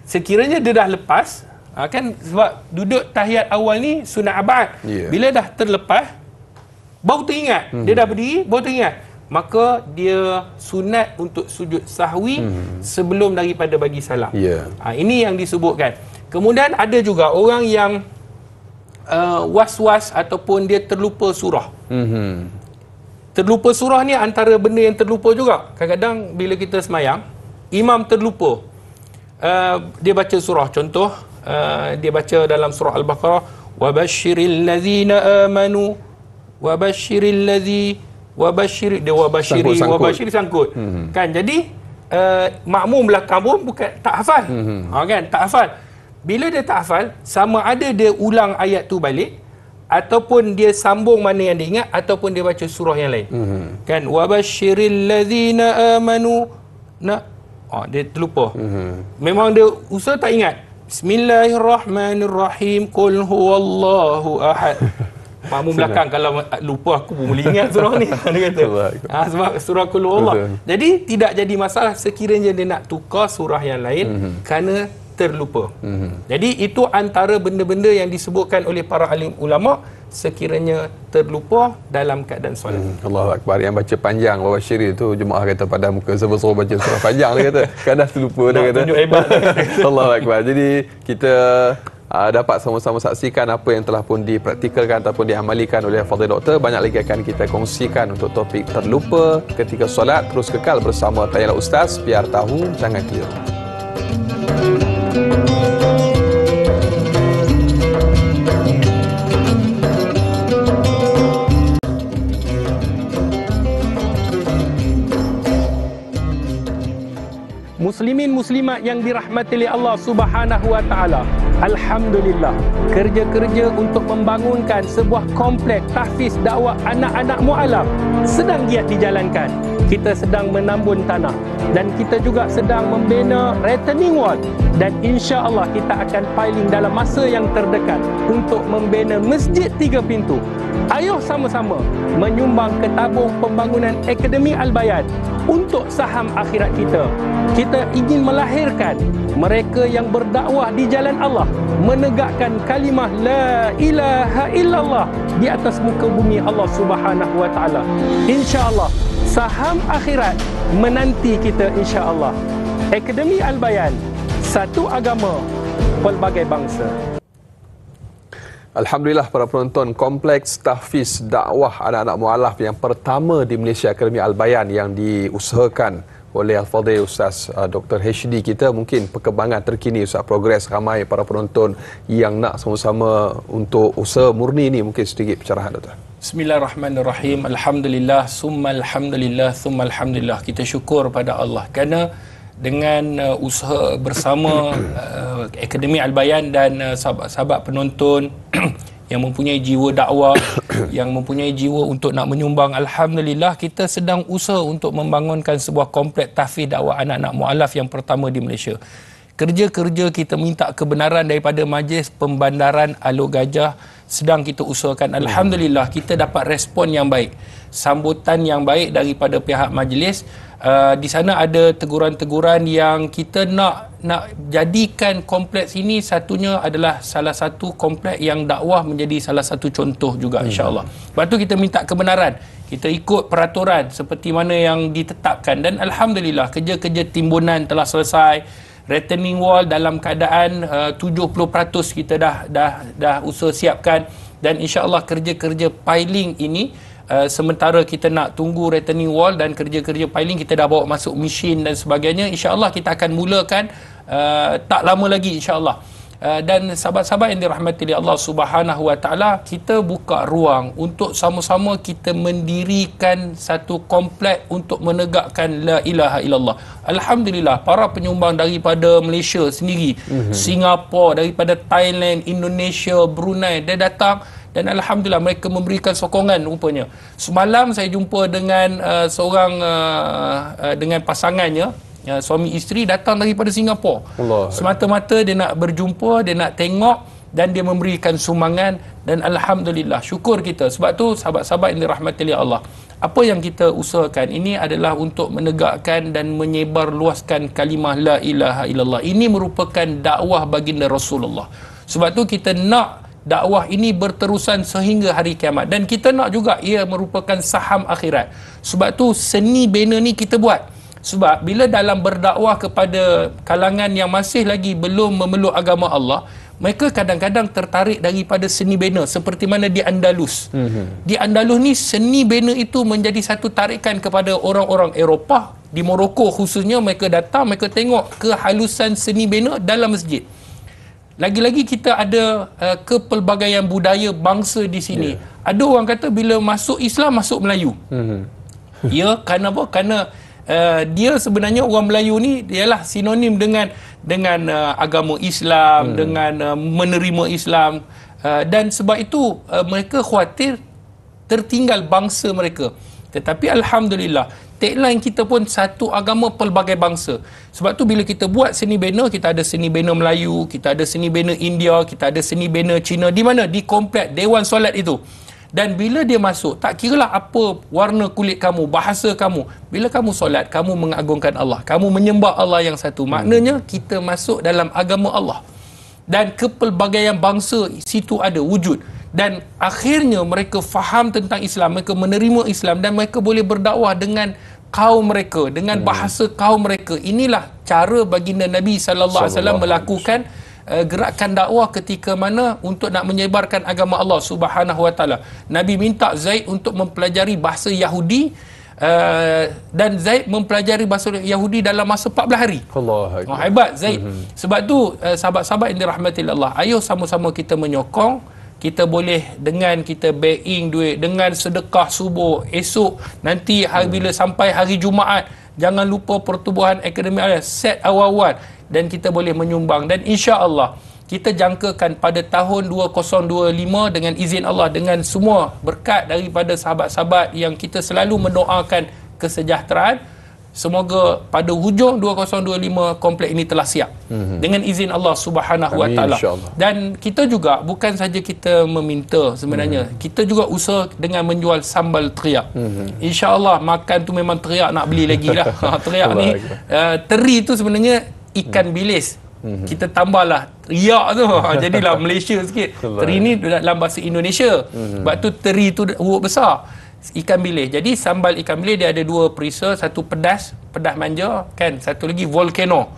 Sekiranya dia dah lepas, kan, sebab duduk tahiyat awal ni sunat abad. Bila dah terlepas, baru teringat, dia dah berdiri, baru teringat, maka dia sunat untuk sujud sahwi sebelum daripada bagi salam. Ini yang disebutkan. Kemudian ada juga orang yang was-was ataupun dia terlupa surah. Terlupa surah ni antara benda yang terlupa juga. Kadang-kadang bila kita semayang, imam terlupa, dia baca surah. Contoh, dia baca dalam surah Al-Baqarah, wabashiril ladzina amanu wabashiril ladzi wabashiri sangkut. Kan, jadi makmum belakang pun bukan tak hafal. Kan, tak hafal. Bila dia tak hafal, sama ada dia ulang ayat tu balik, ataupun dia sambung mana yang dia ingat, ataupun dia baca surah yang lain. Kan, wabashiril ladzina amanu. Dia terlupa. Memang dia usaha tak ingat. Bismillahirrahmanirrahim. Qul huwallahu ahad. Makmum belakang kalau lupa, aku pun boleh ingat surah ni. Dia kata. Sebab surah Qul huwallahu. Jadi tidak jadi masalah sekiranya dia nak tukar surah yang lain kerana terlupa. Jadi itu antara benda-benda yang disebutkan oleh para alim ulama sekiranya terlupa dalam keadaan solat. Allahu Akbar. Yang baca panjang wabashiri tu jemaah kata pada muka suruh baca surah panjang, dia kata kadang terlupa, dia kata. Tunjuk hebat. Allahu Akbar. Jadi kita dapat sama-sama saksikan apa yang telah pun dipraktikalkan ataupun diamalikan oleh Fadil Doktor. Banyak lagi akan kita kongsikan untuk topik terlupa ketika solat. Terus kekal bersama Tayalah Ustaz, biar tahu jangan keliru. Muslimin muslimat yang dirahmati oleh Allah Subhanahu wa taala. Alhamdulillah, kerja-kerja untuk membangunkan sebuah kompleks tahfiz dakwah anak-anak mualaf sedang giat dijalankan. Kita sedang menambun tanah dan kita juga sedang membina retaining wall, dan insya-Allah kita akan piling dalam masa yang terdekat untuk membina masjid 3 pintu. Ayo sama-sama menyumbang ke tabung pembangunan Akademi Al-Bayan untuk saham akhirat kita. Kita ingin melahirkan mereka yang berdakwah di jalan Allah, menegakkan kalimah la ilaha illallah di atas muka bumi Allah Subhanahu wa taala. Insya-Allah saham akhirat menanti kita, insya-Allah. Akademi Al-Bayan, satu agama, pelbagai bangsa. Alhamdulillah, para penonton, kompleks tahfiz dakwah anak-anak mualaf yang pertama di Malaysia, Akademi Al-Bayan, yang diusahakan oleh Al-Fadhil Ustaz Dr. HD kita. Mungkin perkembangan terkini, Ustaz, progres ramai para penonton yang nak sama-sama untuk usaha murni ini. Mungkin sedikit pencerahan, Dr. Bismillahirrahmanirrahim. Alhamdulillah, summa alhamdulillah, summa alhamdulillah. Kita syukur pada Allah kerana dengan usaha bersama Akademi Al-Bayan dan sahabat-sahabat penonton yang mempunyai jiwa dakwah, yang mempunyai jiwa untuk nak menyumbang, alhamdulillah kita sedang usaha untuk membangunkan sebuah kompleks tahfiz dakwah anak-anak mualaf yang pertama di Malaysia. Kerja-kerja kita minta kebenaran daripada Majlis Pembandaran Alor Gajah sedang kita usahakan. Alhamdulillah kita dapat respon yang baik, sambutan yang baik daripada pihak majlis. Di sana ada teguran-teguran yang kita nak jadikan kompleks ini satunya adalah salah satu kompleks yang dakwah menjadi salah satu contoh juga, insya-Allah. Lepas tu kita minta kebenaran, kita ikut peraturan seperti mana yang ditetapkan, dan alhamdulillah kerja-kerja timbunan telah selesai. Retaining wall dalam keadaan 70% kita dah usaha siapkan, dan insya-Allah kerja-kerja piling ini sementara kita nak tunggu retaining wall dan kerja-kerja piling kita dah bawa masuk mesin dan sebagainya. InsyaAllah kita akan mulakan tak lama lagi, insyaAllah. Dan sahabat-sahabat yang dirahmati oleh Allah Subhanahu wa taala, kita buka ruang untuk sama-sama kita mendirikan satu kompleks untuk menegakkan la ilaha illallah. Alhamdulillah, para penyumbang daripada Malaysia sendiri, Singapura, daripada Thailand, Indonesia, Brunei, dia datang. Dan alhamdulillah mereka memberikan sokongan rupanya. Semalam saya jumpa dengan seorang dengan pasangannya, suami isteri datang daripada Singapura. Semata-mata dia nak berjumpa, dia nak tengok, dan dia memberikan sumbangan, dan alhamdulillah syukur kita. Sebab tu sahabat-sahabat yang dirahmati oleh Allah, apa yang kita usahakan ini adalah untuk menegakkan dan menyebarluaskan kalimah la ilaha illallah. Ini merupakan dakwah baginda Rasulullah. Sebab tu kita nak dakwah ini berterusan sehingga hari kiamat, dan kita nak juga ia merupakan saham akhirat. Sebab tu seni bina ni kita buat. Sebab bila dalam berdakwah kepada kalangan yang masih lagi belum memeluk agama Allah, mereka kadang-kadang tertarik daripada seni bina seperti mana di Andalus. Di Andalus ni seni bina itu menjadi satu tarikan kepada orang-orang Eropah. Di Morocco khususnya, mereka datang, mereka tengok kehalusan seni bina dalam masjid. Lagi-lagi kita ada kepelbagaian budaya bangsa di sini. Ada orang kata bila masuk Islam, masuk Melayu. Ya, kerana apa? Kerana dia sebenarnya orang Melayu ni ialah sinonim dengan agama Islam, dengan menerima Islam, dan sebab itu mereka khawatir tertinggal bangsa mereka. Tetapi alhamdulillah, tagline kita pun satu agama pelbagai bangsa. Sebab tu bila kita buat seni bena, kita ada seni bena Melayu, kita ada seni bena India, kita ada seni bena Cina. Di mana? Di komplek Dewan Solat itu. Dan bila dia masuk, tak kiralah apa warna kulit kamu, bahasa kamu. Bila kamu solat, kamu mengagungkan Allah. Kamu menyembah Allah yang satu. Maknanya kita masuk dalam agama Allah. Dan kepelbagaian bangsa situ ada, wujud. Dan akhirnya mereka faham tentang Islam, mereka menerima Islam dan mereka boleh berdakwah dengan kaum mereka, dengan bahasa kaum mereka. Inilah cara baginda Nabi SAW melakukan gerakan dakwah ketika mana untuk nak menyebarkan agama Allah Subhanahu Wa Taala. Nabi minta Zaid untuk mempelajari bahasa Yahudi, dan Zaid mempelajari bahasa Yahudi dalam masa 14 hari. Allah. Hebat Zaid. Sebab tu sahabat-sahabat yang dirahmati Allah, ayo sama-sama kita menyokong. Kita boleh dengan kita back-in duit, dengan sedekah subuh esok, nanti bila sampai hari Jumaat, jangan lupa Pertubuhan Akademi Al-Bayan set awal-awal, dan kita boleh menyumbang. Dan insya-Allah kita jangkakan pada tahun 2025 dengan izin Allah, dengan semua berkat daripada sahabat-sahabat yang kita selalu mendoakan kesejahteraan. Semoga pada hujung 2025 komplek ini telah siap dengan izin Allah Subhanahu Wa Taala. Dan kita juga bukan saja kita meminta sebenarnya, kita juga usaha dengan menjual sambal teriak. Insya-Allah makan tu memang teriak nak beli lagi lah. Teriak ni teri tu sebenarnya ikan bilis. Kita tambahlah riak tu, jadilah Malaysia sikit. Teri ni dalam bahasa Indonesia. Sebab tu teri tu huruf besar, ikan bilis. Jadi sambal ikan bilis dia ada dua perisa, satu pedas manja kan, satu lagi volcano.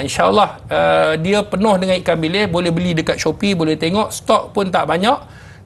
InsyaAllah dia penuh dengan ikan bilis. Boleh beli dekat Shopee, boleh tengok, stok pun tak banyak,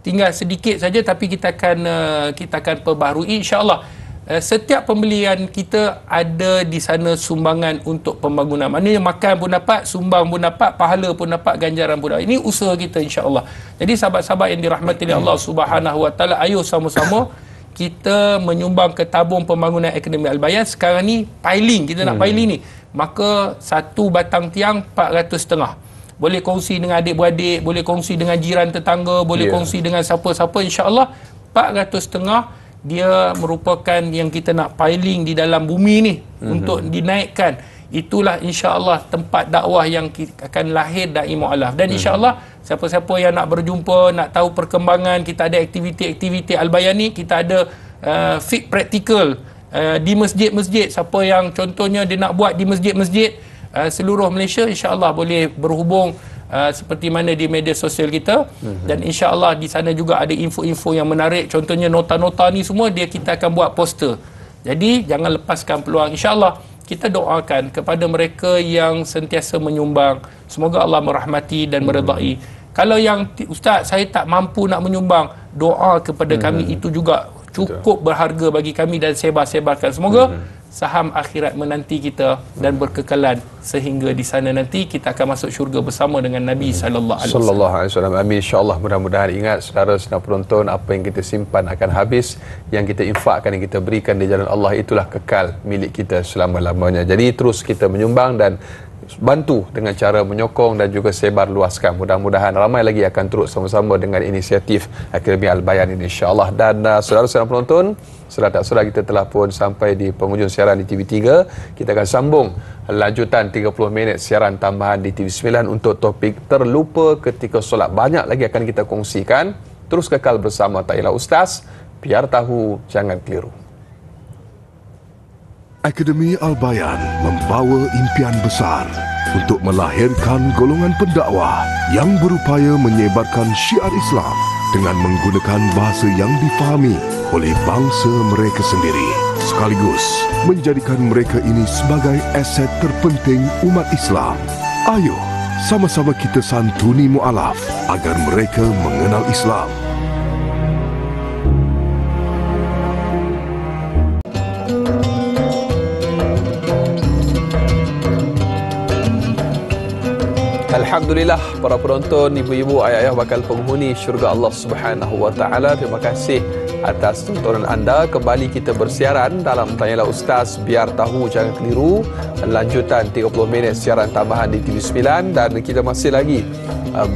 tinggal sedikit saja, tapi kita akan perbaharui insyaAllah. Setiap pembelian kita ada di sana sumbangan untuk pembangunan. Maknanya makan pun dapat, sumbang pun dapat, pahala pun dapat, ganjaran pun dapat. Ini usaha kita insya-Allah. Jadi sahabat-sahabat yang dirahmati Allah Subhanahu Wa Taala, ayo sama-sama kita menyumbang ke tabung pembangunan Akademi Al-Bayan. Sekarang ni piling, kita nak piling ni, maka satu batang tiang 400.5. Boleh kongsi dengan adik-beradik, boleh kongsi dengan jiran tetangga, boleh kongsi dengan siapa-siapa. InsyaAllah 400.5 dia merupakan yang kita nak piling di dalam bumi ni untuk dinaikkan. Itulah insya-Allah tempat dakwah yang akan lahir Dai Mu'alaf. Dan insya-Allah siapa-siapa yang nak berjumpa, nak tahu perkembangan, kita ada aktiviti-aktiviti Al-Bayan ni, kita ada fit practical di masjid-masjid. Siapa yang contohnya dia nak buat di masjid-masjid seluruh Malaysia, insya-Allah boleh berhubung seperti mana di media sosial kita. Dan insya-Allah di sana juga ada info-info yang menarik, contohnya nota-nota ni semua kita akan buat poster. Jadi jangan lepaskan peluang. Insya-Allah kita doakan kepada mereka yang sentiasa menyumbang, semoga Allah merahmati dan meredai. Kalau yang ustaz saya tak mampu nak menyumbang, doa kepada kami itu juga cukup berharga bagi kami dan sebar-sebarkan. Semoga saham akhirat menanti kita dan berkekalan sehingga di sana nanti kita akan masuk syurga bersama dengan Nabi sallallahu alaihi wasallam. Amin, insya-Allah. Mudah-mudahan ingat saudara sedang penonton, apa yang kita simpan akan habis, yang kita infakkan, yang kita berikan di jalan Allah itulah kekal milik kita selama-lamanya. Jadi terus kita menyumbang dan bantu dengan cara menyokong dan juga sebar luaskan. Mudah-mudahan ramai lagi akan turut sama-sama dengan inisiatif Akademi Al-Bayan ini insya-Allah. Dan saudara sedang penonton, sudah tak salah kita telah pun sampai di penghujung siaran di TV3. Kita akan sambung lanjutan 30 minit siaran tambahan di TV9 untuk topik terlupa ketika solat. Banyak lagi akan kita kongsikan. Terus kekal bersama Tailah Ustaz, biar tahu jangan keliru. Akademi Al-Bayan membawa impian besar untuk melahirkan golongan pendakwah yang berupaya menyebarkan syiar Islam dengan menggunakan bahasa yang difahami oleh bangsa mereka sendiri, sekaligus menjadikan mereka ini sebagai aset terpenting umat Islam. Ayo, sama-sama kita santuni mu'alaf agar mereka mengenal Islam. Alhamdulillah, para penonton, ibu-ibu, ayah-ayah bakal penghuni syurga Allah Subhanahu wa taala. Terima kasih atas tontonan anda. Kembali kita bersiaran dalam Tanyalah Ustaz, biar tahu jangan keliru. Lanjutan 30 minit siaran tambahan di TV9, dan kita masih lagi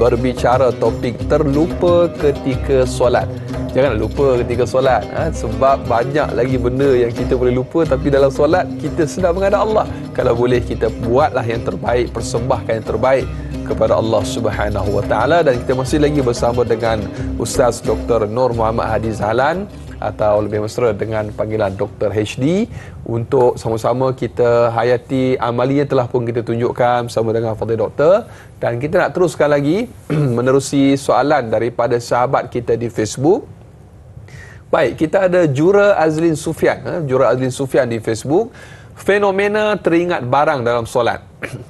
berbicara topik terlupa ketika solat. Jangan lupa ketika solat, sebab banyak lagi benda yang kita boleh lupa, tapi dalam solat kita sedang menghadap Allah. Kalau boleh, kita buatlah yang terbaik, persembahkan yang terbaik kepada Allah Subhanahu wa taala. Dan kita masih lagi bersama dengan Ustaz Dr. Nur Muhammad Hadi Zahlan, atau lebih mesra dengan panggilan Dr. HD, untuk sama-sama kita hayati amalia telah pun kita tunjukkan bersama dengan Fadil Doktor. Dan kita nak teruskan lagi menerusi soalan daripada sahabat kita di Facebook. Baik, kita ada Jura Azlin Sufian, Jura Azlin Sufian di Facebook. Fenomena teringat barang dalam solat.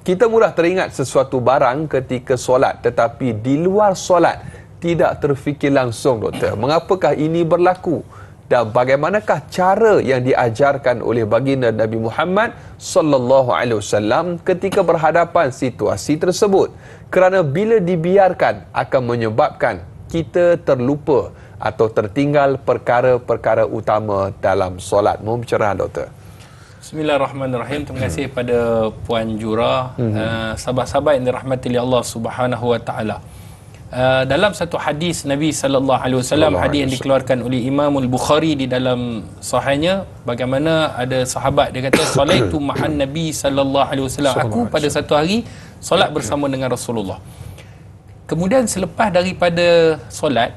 Kita mudah teringat sesuatu barang ketika solat, tetapi di luar solat tidak terfikir langsung, Doktor. Mengapakah ini berlaku? Dan bagaimanakah cara yang diajarkan oleh baginda Nabi Muhammad sallallahu alaihi wasallam ketika berhadapan situasi tersebut? Kerana bila dibiarkan akan menyebabkan kita terlupa atau tertinggal perkara-perkara utama dalam solat. Mohon pencerahan, Doktor. Bismillahirrahmanirrahim. Terima kasih pada Puan Jura, sahabat-sahabat yang dirahmati oleh Allah Subhanahu wa taala. Dalam satu hadis Nabi sallallahu alaihi wasallam, hadis yang dikeluarkan oleh Imam Al-Bukhari di dalam sahihnya, bagaimana ada sahabat dia kata, salaitu ma'an Nabi sallallahu alaihi wasallam, aku pada satu hari solat bersama dengan Rasulullah. Kemudian selepas daripada solat,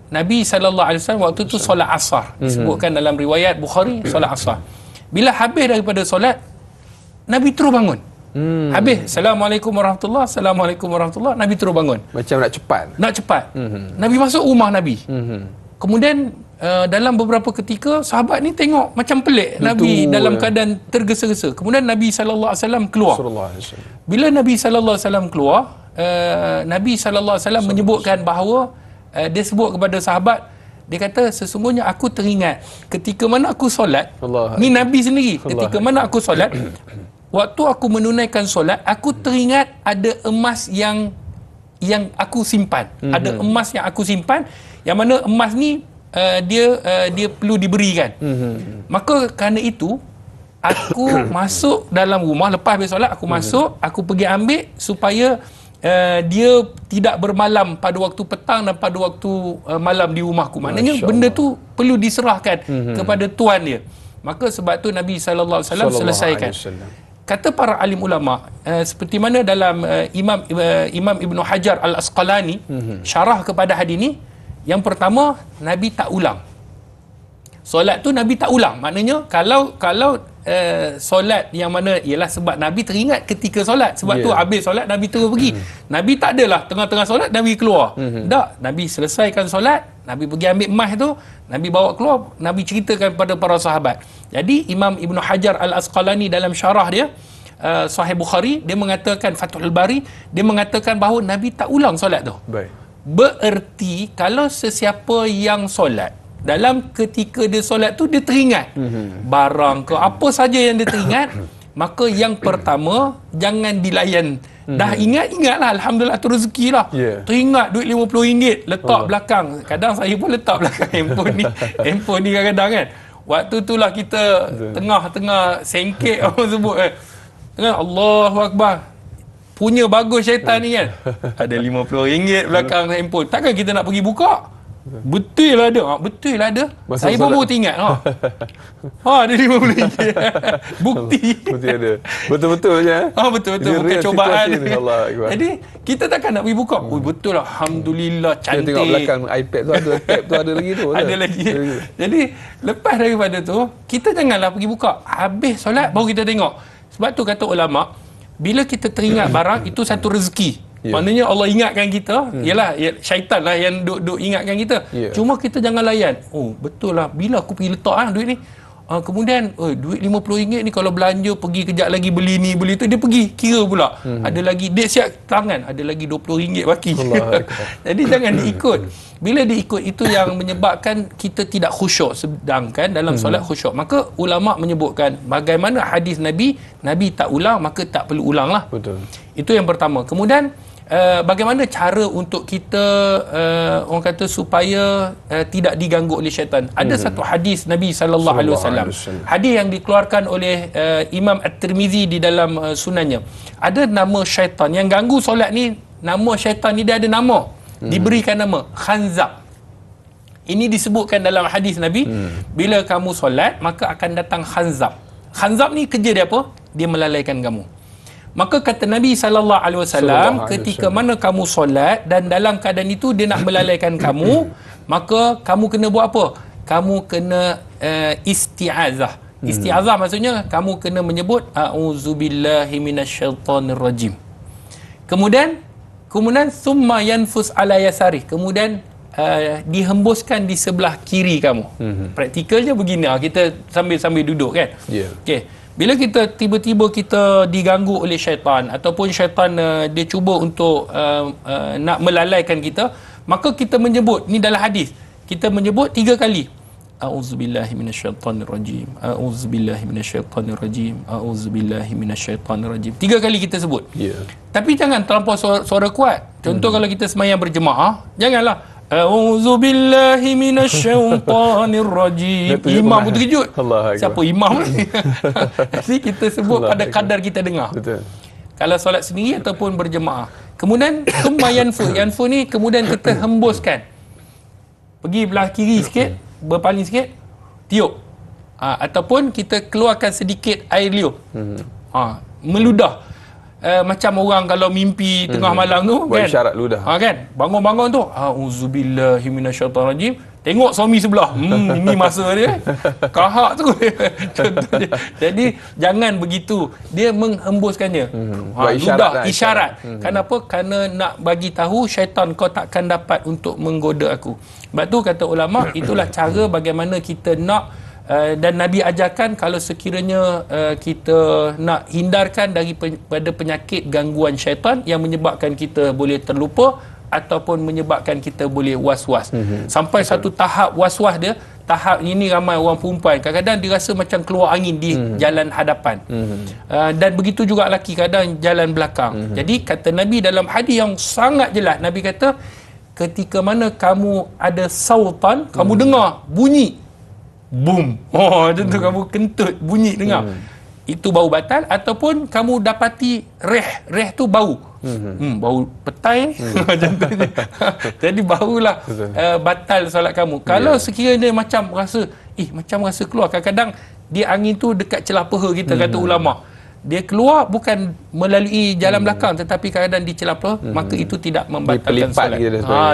Nabi SAW waktu tu solat asar. Disebutkan dalam riwayat Bukhari, solat asar. Bila habis daripada solat, Nabi terus bangun. Habis, Assalamualaikum warahmatullahi, Assalamualaikum warahmatullahi, Nabi terus bangun. Macam nak cepat. Nak cepat. Nabi masuk rumah Nabi. Kemudian dalam beberapa ketika, sahabat ni tengok macam pelik. Nabi dalam keadaan tergesa-gesa. Kemudian Nabi SAW keluar. Bila Nabi SAW keluar, Nabi SAW menyebutkan bahawa dia sebut kepada sahabat, dia kata, sesungguhnya aku teringat ketika mana aku solat. Ni Nabi sendiri, ketika mana aku solat, waktu aku menunaikan solat, aku teringat ada emas yang aku simpan. Ada emas yang aku simpan, yang mana emas ni dia perlu diberikan. Maka kerana itu, aku masuk dalam rumah, lepas habis solat aku masuk, aku pergi ambil supaya dia tidak bermalam pada waktu petang dan pada waktu malam di rumahku. Maknanya benda tu perlu diserahkan kepada tuan dia. Maka sebab tu Nabi SAW selesaikan. Kata para alim ulama, seperti mana dalam Imam Ibn Hajar Al-Asqalani syarah kepada hadis ni, yang pertama, Nabi tak ulang. Solat tu Nabi tak ulang. Maknanya kalau solat yang mana, ialah sebab Nabi teringat ketika solat. Sebab tu habis solat Nabi terus pergi. Nabi tak adalah tengah-tengah solat Nabi keluar. Tak, Nabi selesaikan solat, Nabi pergi ambil emas tu, Nabi bawa keluar, Nabi ceritakan kepada para sahabat. Jadi Imam Ibn Hajar Al-Asqalani dalam syarah dia Sahih Bukhari, dia mengatakan, Fathul Bari, dia mengatakan bahawa Nabi tak ulang solat tu. Bererti kalau sesiapa yang solat, dalam ketika dia solat tu dia teringat barang ke apa saja yang dia teringat, maka yang pertama jangan dilayan. Dah ingatlah, alhamdulillah tu rezeki lah. Teringat duit RM50 letak belakang. Kadang saya pun letak belakang handphone ni kadang-kadang kan. Waktu tu lah kita tengah-tengah sengkek orang sebut kan. Allahu Akbar, punya bagus syaitan ni kan. Ada RM50 belakang handphone. Takkan kita nak pergi buka? Betul lah ada. Betul lah ada. Saya pun baru ingat. Ada RM50. Bukti ada. Betul-betul je. Betul-betul. Bukan cobaan. Jadi kita takkan nak pergi buka. Betul lah. Alhamdulillah, cantik. Kita tengok belakang iPad tu ada. Tab tu ada lagi tu. Ada lagi. Jadi lepas daripada tu, kita janganlah pergi buka. Habis solat baru kita tengok. Sebab tu kata ulama, bila kita teringat barang, itu satu rezeki. Maknanya Allah ingatkan kita, ialah syaitan lah yang duk ingatkan kita. Cuma kita jangan layan. Oh betul lah, bila aku pergi letak duit ni, Kemudian duit RM50 ni kalau belanja pergi kejap lagi beli ni beli tu, dia pergi kira pula ada lagi, dia siap tangan ada lagi RM20 baki. Jadi jangan diikut. Bila diikut itu yang menyebabkan kita tidak khusyuk, sedangkan dalam solat khusyuk. Maka ulama menyebutkan bagaimana hadis Nabi tak ulang, maka tak perlu ulang lah. Betul. Itu yang pertama. Kemudian bagaimana cara untuk kita orang kata supaya tidak diganggu oleh syaitan. Ada satu hadis Nabi SAW, hadis yang dikeluarkan oleh Imam At-Tirmizi di dalam sunannya. Ada nama syaitan yang ganggu solat ni. Nama syaitan ni dia ada nama, diberikan nama Khanzab. Ini disebutkan dalam hadis Nabi, bila kamu solat maka akan datang Khanzab. Khanzab ni kerja dia apa? Dia melalaikan kamu. Maka kata Nabi SAW, ketika mana kamu solat dan dalam keadaan itu dia nak melalaikan kamu, maka kamu kena buat apa? Kamu kena isti'azah. Isti'azah maksudnya kamu kena menyebut a'udzubillahi minasyaitonirrajim. Kemudian summa yanfus ala yasari. Kemudian dihembuskan di sebelah kiri kamu. Praktikalnya begini, kita sambil duduk kan. Okey. Bila kita tiba-tiba kita diganggu oleh syaitan ataupun syaitan dia cuba untuk nak melalaikan kita, maka kita menyebut, ni dalam hadis, kita menyebut 3 kali. A'udzubillahi minasyaitonirrajim. A'udzubillahi minasyaitonirrajim. A'udzubillahi minasyaitonirrajim. 3 kali kita sebut. Tapi jangan terlampau suara kuat. Contoh kalau kita semayang berjemaah, janganlah A'udzubillahi minasyaitonirrajim. Imam pun terkejut. Siapa imam ni? Jadi kita sebut pada kadar kita dengar. Betul. Kalau solat sendiri ataupun berjemaah. Kemudian summa yanfu ni kemudian kita hembuskan. Pergi belah kiri sikit, berpaling sikit, tiup. Ataupun kita keluarkan sedikit air liur. Meludah. Macam orang kalau mimpi tengah malam tu buat kan, isyarat ludah. Kan bangun-bangun tu auzubillahi minasyaitonirrajim, tengok suami sebelah, ini masa dia kahak tu. Contohnya. Jadi jangan begitu, dia menghembuskannya. Ludah, isyarat. Kenapa? Kerana nak bagi tahu syaitan, kau takkan dapat untuk menggoda aku. Sebab tu kata ulama, itulah cara bagaimana kita nak dan Nabi ajarkan kalau sekiranya kita nak hindarkan daripada penyakit gangguan syaitan yang menyebabkan kita boleh terlupa ataupun menyebabkan kita boleh was-was. Sampai satu tahap was-was dia, tahap ini ramai orang perempuan kadang-kadang dia rasa macam keluar angin di jalan hadapan. Dan begitu juga lelaki kadang jalan belakang. Jadi kata Nabi dalam hadis yang sangat jelas, Nabi kata ketika mana kamu ada sautan, kamu dengar bunyi boom, tentu kamu kentut bunyi dengar, itu bau batal. Ataupun kamu dapati reh tu bau, bau petai, jadi barulah batal solat kamu. Kalau sekiranya macam rasa keluar, kadang-kadang dia angin tu dekat celah paha kita, kata ulama, dia keluar bukan melalui jalan belakang tetapi kadang-kadang di celah paha, maka itu tidak membatalkan solat.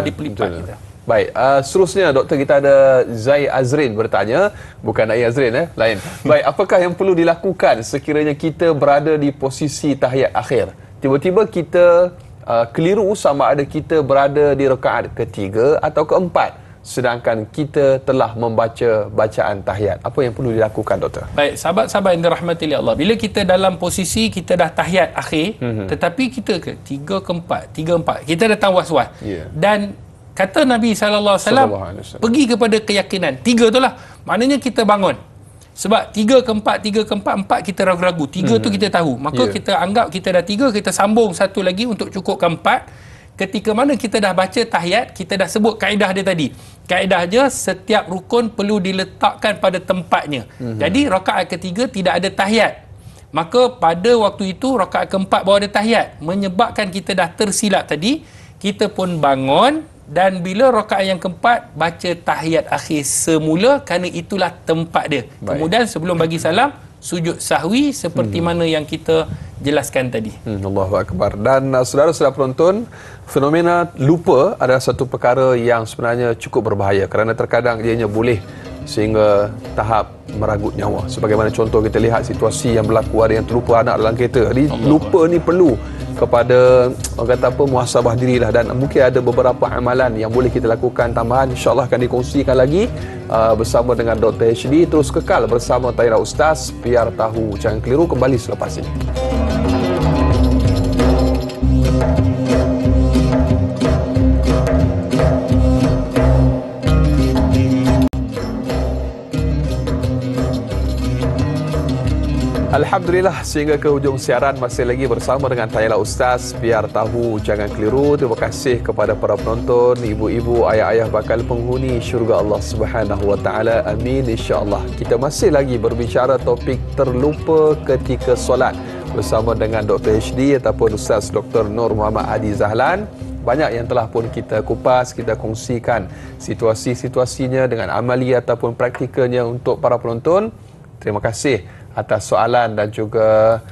Dipelipat kita. Baik, seterusnya doktor, kita ada Zai Azrin bertanya, bukan Ai Azrin lain. Baik, apakah yang perlu dilakukan sekiranya kita berada di posisi tahiyat akhir? Tiba-tiba kita keliru sama ada kita berada di rakaat ketiga atau keempat sedangkan kita telah membaca bacaan tahiyat. Apa yang perlu dilakukan doktor? Baik, sahabat-sahabat yang dirahmati oleh Allah, bila kita dalam posisi kita dah tahiyat akhir, tetapi kita ke 3 ke 4, kita datang was-was. Dan kata Nabi SAW, pergi kepada keyakinan 3 tu lah. Maknanya kita bangun. Sebab 3 ke 4, 4 kita ragu-ragu. 3 tu kita tahu. Maka kita anggap kita dah 3, kita sambung satu lagi untuk cukupkan 4. Ketika mana kita dah baca tahiyat, kita dah sebut kaedah dia tadi. Kaedah dia, setiap rukun perlu diletakkan pada tempatnya. Jadi rakaat ketiga tidak ada tahiyat. Maka pada waktu itu rakaat keempat baru ada tahiyat. Menyebabkan kita dah tersilap tadi, kita pun bangun. Dan bila rakaat yang keempat baca tahiyat akhir semula, kerana itulah tempat dia. Kemudian sebelum bagi salam, sujud sahwi seperti mana yang kita jelaskan tadi. Allahu Akbar. Dan saudara-saudara penonton, fenomena lupa adalah satu perkara yang sebenarnya cukup berbahaya kerana terkadang ianya boleh sehingga tahap meragut nyawa. Sebagaimana contoh kita lihat situasi yang berlaku, ada yang terlupa anak dalam kereta. Jadi lupa ni perlu kepada orang kata apa, muhasabah dirilah, dan mungkin ada beberapa amalan yang boleh kita lakukan tambahan, insya-Allah akan dikongsikan lagi bersama dengan Dr. HD. Terus kekal bersama Tayra Ustaz, biar tahu jangan keliru, kembali selepas ini. Alhamdulillah, sehingga ke hujung siaran masih lagi bersama dengan Tayla Ustaz, biar tahu jangan keliru. Terima kasih kepada para penonton, ibu-ibu, ayah-ayah bakal penghuni syurga Allah Subhanahu wa taala. Amin insya-Allah. Kita masih lagi berbicara topik terlupa ketika solat bersama dengan Dr. HD ataupun Ustaz Dr. Nur Muhammad Hadi Zahlan. Banyak yang telah pun kita kupas, kita kongsikan situasi-situasinya dengan amali ataupun praktikalnya untuk para penonton. Terima kasih atas soalan dan juga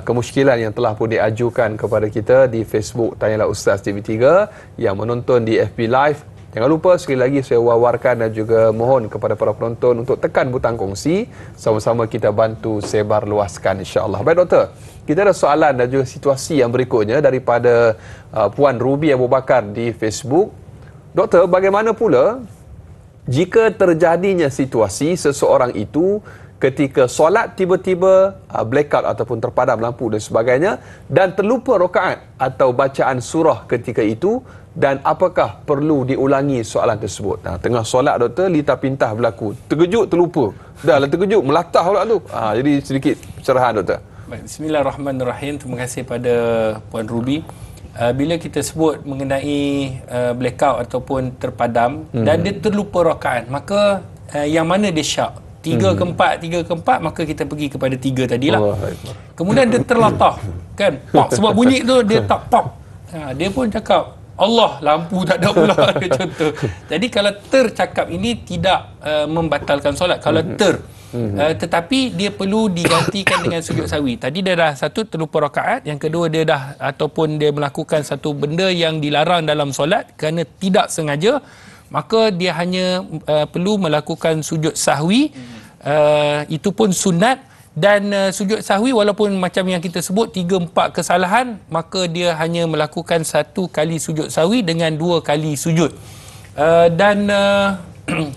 kemusykilan yang telah pun diajukan kepada kita di Facebook Tanyalah Ustaz TV3, yang menonton di FB Live. Jangan lupa sekali lagi saya wawarkan dan juga mohon kepada para penonton untuk tekan butang kongsi, sama-sama kita bantu sebar luaskan insya-Allah. Baik doktor, kita ada soalan dan juga situasi yang berikutnya daripada Puan Ruby Abu Bakar di Facebook. Doktor, bagaimana pula jika terjadinya situasi seseorang itu ketika solat tiba-tiba blackout ataupun terpadam lampu dan sebagainya, dan terlupa rakaat atau bacaan surah ketika itu, dan apakah perlu diulangi soalan tersebut? Tengah solat doktor, lita pintah berlaku, terkejut terlupa, dah lah terkejut melatah pula tu. Jadi sedikit pencerahan doktor. Baik, bismillahirrahmanirrahim. Terima kasih pada Puan Ruby. Bila kita sebut mengenai blackout ataupun terpadam dan dia terlupa rakaat, maka yang mana dia syak? 3 ke 4, maka kita pergi kepada 3 tadilah. Kemudian dia terlatah, kan? Pop, sebab bunyi tu dia tak pop. Dia pun cakap, Allah, lampu tak ada pula. Contoh. Jadi kalau tercakap ini tidak membatalkan solat. Kalau tetapi dia perlu digantikan dengan sujud sahwi. Tadi dia dah satu terlupa rakaat, yang kedua dia dah ataupun dia melakukan satu benda yang dilarang dalam solat kerana tidak sengaja, maka dia hanya perlu melakukan sujud sahwi, itu pun sunat. Dan sujud sahwi walaupun macam yang kita sebut 3-4 kesalahan, maka dia hanya melakukan 1 kali sujud sahwi dengan 2 kali sujud. Dan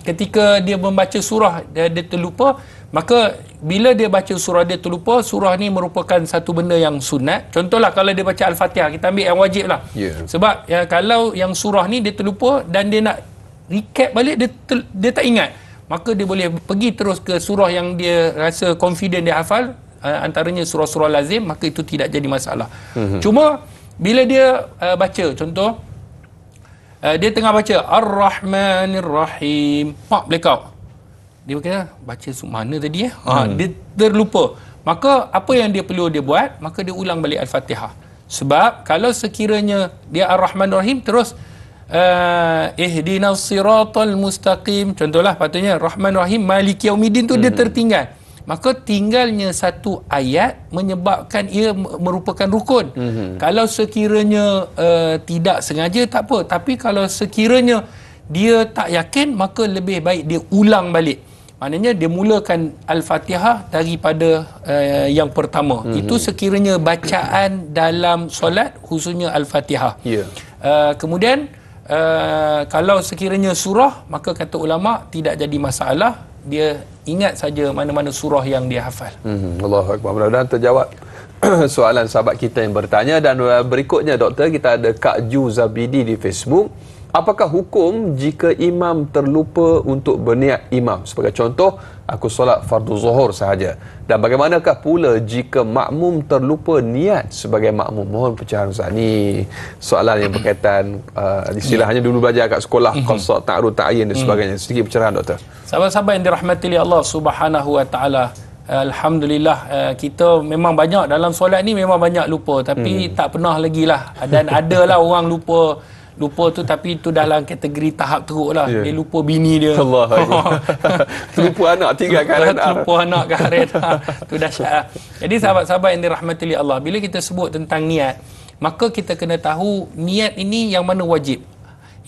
ketika dia membaca surah dia terlupa, maka bila dia baca surah dia terlupa, surah ni merupakan satu benda yang sunat. Contohlah kalau dia baca Al-Fatihah, kita ambil yang wajib lah. Sebab kalau yang surah ni dia terlupa dan dia nak recap balik, dia tak ingat, maka dia boleh pergi terus ke surah yang dia rasa confident dia hafal, antaranya surah-surah lazim, maka itu tidak jadi masalah. Cuma bila dia baca, contoh dia tengah baca Ar-Rahmanir-Rahim, pak blackout, dia kata baca mana tadi dia terlupa, maka apa yang dia perlu dia buat, maka dia ulang balik Al-Fatihah. Sebab kalau sekiranya dia Ar-Rahman-Rahim terus ihdinas siratal mustaqim, contohlah, patutnya Rahman Rahim Maliki Yaumiddin tu dia tertinggal, maka tinggalnya satu ayat menyebabkan ia merupakan rukun. Kalau sekiranya tidak sengaja tak apa, tapi kalau sekiranya dia tak yakin, maka lebih baik dia ulang balik. Maknanya dia mulakan Al-Fatihah daripada yang pertama. Itu sekiranya bacaan dalam solat, khususnya Al-Fatihah. Kemudian kalau sekiranya surah, maka kata ulama tidak jadi masalah, dia ingat saja mana-mana surah yang dia hafal. Allahu Akbar. Mudah-mudahan terjawab soalan sahabat kita yang bertanya. Dan berikutnya doktor, kita ada Kak Ju Zabidi di Facebook. Apakah hukum jika imam terlupa untuk berniat imam? Sebagai contoh, aku solat fardu zuhur sahaja. Dan bagaimanakah pula jika makmum terlupa niat sebagai makmum? Mohon pencerahan Ustaz. Ni soalan yang berkaitan istilahnya dulu belajar kat sekolah, qasad, ta'arud, ta'yin dan sebagainya. Sedikit pencerahan doktor. Sahabat-sahabat yang dirahmati oleh Allah Subhanahu wa taala, alhamdulillah, kita memang banyak dalam solat ni memang banyak lupa, tapi tak pernah lagi lah. Dan adalah orang lupa tu, tapi itu dalam kategori tahap teruk lah. Dia lupa bini dia. Allah. Lupa anak tinggalkan anak. Lupa anak karet. Itu dahsyat lah. Jadi sahabat-sahabat yang dirahmati oleh Allah, bila kita sebut tentang niat, maka kita kena tahu niat ini yang mana wajib.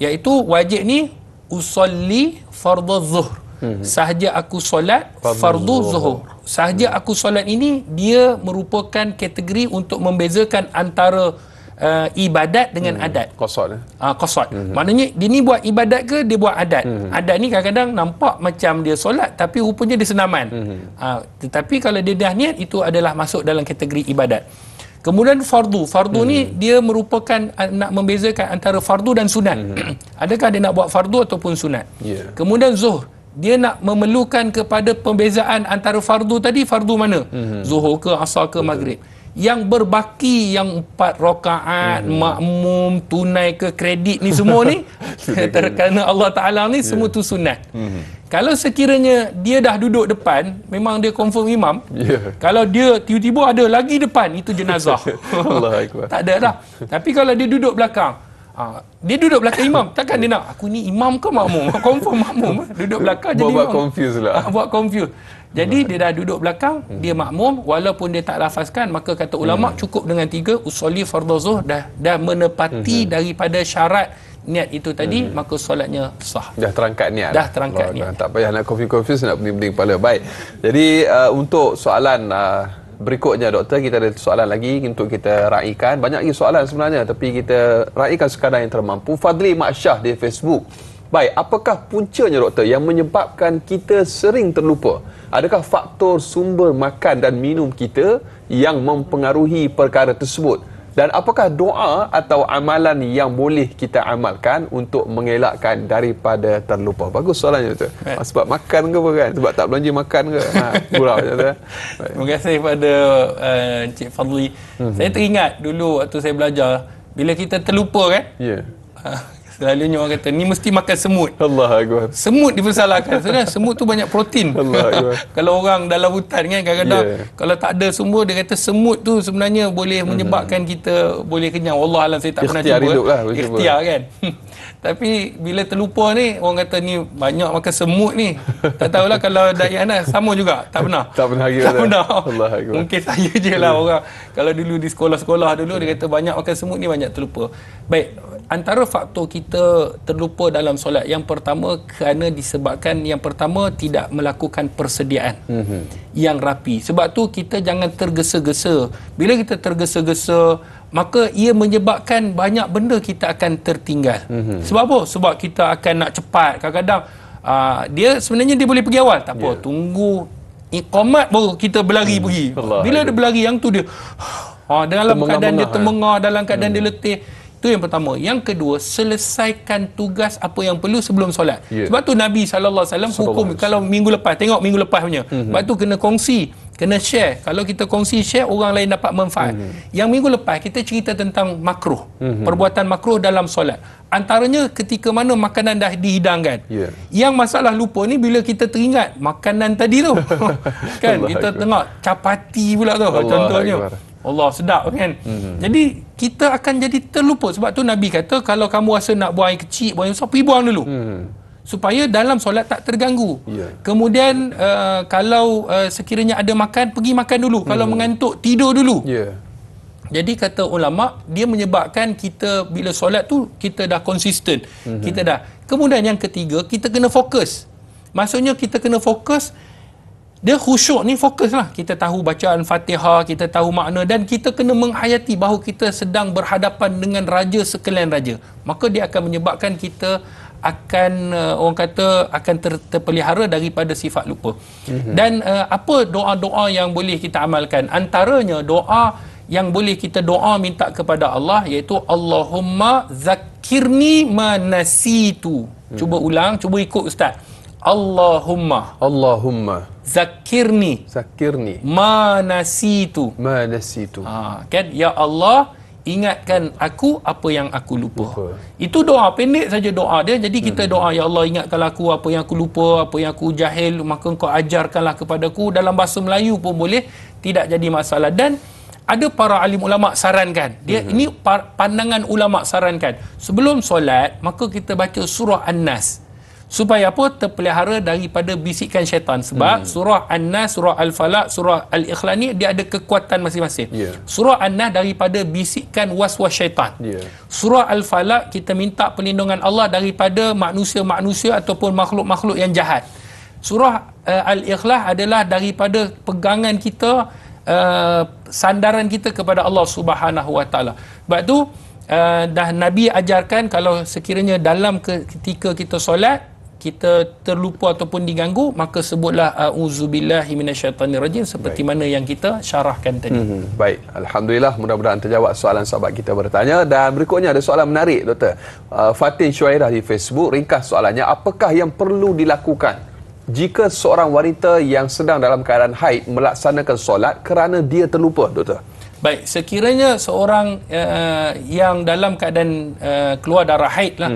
Iaitu wajib ni usolli fardhu zuhr. Sahaja aku solat fardu zuhur. sahaja aku solat ini, dia merupakan kategori untuk membezakan antara ibadat dengan adat. Qasad. Qasad. Maknanya dia ni buat ibadat ke dia buat adat. Adat ni kadang-kadang nampak macam dia solat tapi rupanya dia senaman. Tetapi kalau dia dah niat, itu adalah masuk dalam kategori ibadat. Kemudian fardu. Fardu ni dia merupakan nak membezakan antara fardu dan sunat. Adakah dia nak buat fardu ataupun sunat? Kemudian zuhur, dia nak memerlukan kepada pembezaan antara fardu tadi, fardu mana? Zuhur ke, asar ke, maghrib. Yang berbaki, yang 4 rakaat, makmum, tunai ke, kredit ni semua ni kerana Allah Ta'ala ni semua tu sunat. Kalau sekiranya dia dah duduk depan, memang dia confirm imam. Kalau dia tiba-tiba ada lagi depan, itu jenazah. Tak ada dah. Tapi kalau dia duduk belakang, dia duduk belakang imam, takkan dia nak aku ni imam ke makmum? Confirm makmum. Duduk belakang jadi buat imam. confuse lah. Buat confuse. Jadi dia dah duduk belakang, dia makmum, walaupun dia tak lafazkan, maka kata ulama cukup dengan 3 usolli fardhu zuhur, dah menepati daripada syarat niat itu tadi, maka solatnya sah. Dah terangkat niat. Dah terangkat niat. Tak payah nak confuse, nak pening-pening kepala. Baik. Jadi untuk soalan berikutnya, doktor, kita ada soalan lagi untuk kita raikan. Banyak lagi soalan sebenarnya, tapi kita raikan sekadar yang termampu. Fadli Maksyah di Facebook. Baik, apakah puncanya, doktor, yang menyebabkan kita sering terlupa? Adakah faktor sumber makan dan minum kita yang mempengaruhi perkara tersebut? Dan apakah doa atau amalan yang boleh kita amalkan untuk mengelakkan daripada terlupa? Bagus soalannya, doktor. Sebab makan ke apa kan? Sebab tak belanja makan ke? Gurau je, doktor. Terima kasih kepada Encik Fadli. Saya teringat dulu waktu saya belajar, bila kita terlupa kan? Selalunya orang kata, ni mesti makan semut. Allah Akbar. Semut dipersalahkan. Sebenarnya semut tu banyak protein. Allah Akbar. Kalau orang dalam hutan kan, kadang-kadang kalau tak ada semut, dia kata semut tu sebenarnya boleh menyebabkan kita boleh kenyang. Wallahualam, saya tak pernah cuba. Ikhtiar hidup lah. Ikhtiar kan. Tapi bila terlupa ni, orang kata ni banyak makan semut ni. Tak tahulah kalau Dayana sama juga. Tak pernah. Tak pernah lagi. Tak pernah. Allah Akbar. Mungkin saya je lah orang. Kalau dulu di sekolah-sekolah dulu, dia kata banyak makan semut ni, banyak terlupa. Baik, antara faktor kita terlupa dalam solat, yang pertama kerana disebabkan, yang pertama tidak melakukan persediaan yang rapi. Sebab tu kita jangan tergesa-gesa. Bila kita tergesa-gesa, maka ia menyebabkan banyak benda kita akan tertinggal. Sebab apa? Sebab kita akan nak cepat. Kadang-kadang dia sebenarnya dia boleh pergi awal. Tak apa, tunggu iqamat baru kita berlari pergi. Bila dia berlari, yang tu dia dalam keadaan dia termengar, dalam keadaan dia letih. Itu yang pertama. Yang kedua, selesaikan tugas apa yang perlu sebelum solat. Sebab tu Nabi SAW hukum, kalau minggu lepas, tengok minggu lepas punya. Sebab tu kena kongsi, kena share. Kalau kita kongsi, share, orang lain dapat manfaat. Yang minggu lepas kita cerita tentang makruh, perbuatan makruh dalam solat. Antaranya ketika mana makanan dah dihidangkan. Yang masalah lupa ni bila kita teringat makanan tadi tu. Kan kita tengok capati pula tu contohnya. Allah, sedap kan. Jadi kita akan jadi terlupa. Sebab tu Nabi kata, kalau kamu rasa nak buang air kecil, buang air besar, pergi buang dulu. Supaya dalam solat tak terganggu. Kemudian kalau sekiranya ada makan, pergi makan dulu. Kalau mengantuk, tidur dulu. Jadi kata ulama, dia menyebabkan kita bila solat tu kita dah konsisten. Kita dah. Kemudian yang ketiga, kita kena fokus. Maksudnya kita kena fokus. Dia khusyuk ni fokus lah. Kita tahu bacaan Fatihah, kita tahu makna, dan kita kena menghayati bahawa kita sedang berhadapan dengan raja sekalian raja. Maka dia akan menyebabkan kita akan orang kata akan terpelihara daripada sifat lupa. Dan apa doa-doa yang boleh kita amalkan? Antaranya doa yang boleh kita doa minta kepada Allah, iaitu Allahumma zakirni ma nasitu. Cuba ulang, cuba ikut ustaz. Allahumma zakirni ma nasitu. Kan, ya Allah, ingatkan aku apa yang aku lupa. Itu doa pendek saja doa dia. Jadi kita doa, ya Allah, ingatkanlah aku apa yang aku lupa, apa yang aku jahil, maka engkau ajarkanlah kepadaku. Dalam bahasa Melayu pun boleh, tidak jadi masalah. Dan ada para alim ulama sarankan, dia ini pandangan ulama sarankan, sebelum solat maka kita baca surah An-Nas. Supaya apa? Terpelihara daripada bisikan syaitan. Sebab surah An-Nas, surah Al-Falaq, surah Al-Ikhlas ni dia ada kekuatan masing-masing. Surah An-Nas daripada bisikan was-was syaitan. Surah Al-Falaq kita minta perlindungan Allah daripada manusia-manusia ataupun makhluk-makhluk yang jahat. Surah al-ikhlas adalah daripada pegangan kita, sandaran kita kepada Allah Subhanahu Wa Taala. Sebab tu dah Nabi ajarkan kalau sekiranya dalam ketika kita solat kita terlupa ataupun diganggu, maka sebutlah auzubillahi minasyaitanirrajim seperti mana yang kita syarahkan tadi. Baik, alhamdulillah, mudah-mudahan terjawab soalan sahabat kita bertanya. Dan berikutnya ada soalan menarik, Doktor. Fatin Syuairah di Facebook, ringkas soalannya, apakah yang perlu dilakukan jika seorang wanita yang sedang dalam keadaan haid melaksanakan solat kerana dia terlupa, Doktor? Baik, sekiranya seorang yang dalam keadaan keluar darah haid lah,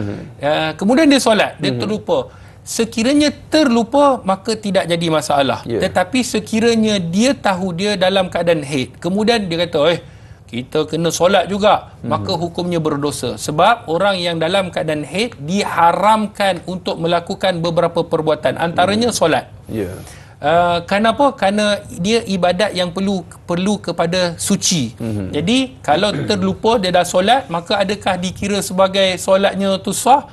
kemudian dia solat, dia terlupa. Sekiranya terlupa, maka tidak jadi masalah. Tetapi sekiranya dia tahu dia dalam keadaan haid, kemudian dia kata, kita kena solat juga, maka hukumnya berdosa. Sebab orang yang dalam keadaan haid diharamkan untuk melakukan beberapa perbuatan, antaranya solat. Kenapa? Kerana dia ibadat yang perlu kepada suci. Jadi kalau terlupa dia dah solat, maka adakah dikira sebagai solatnya tu sah?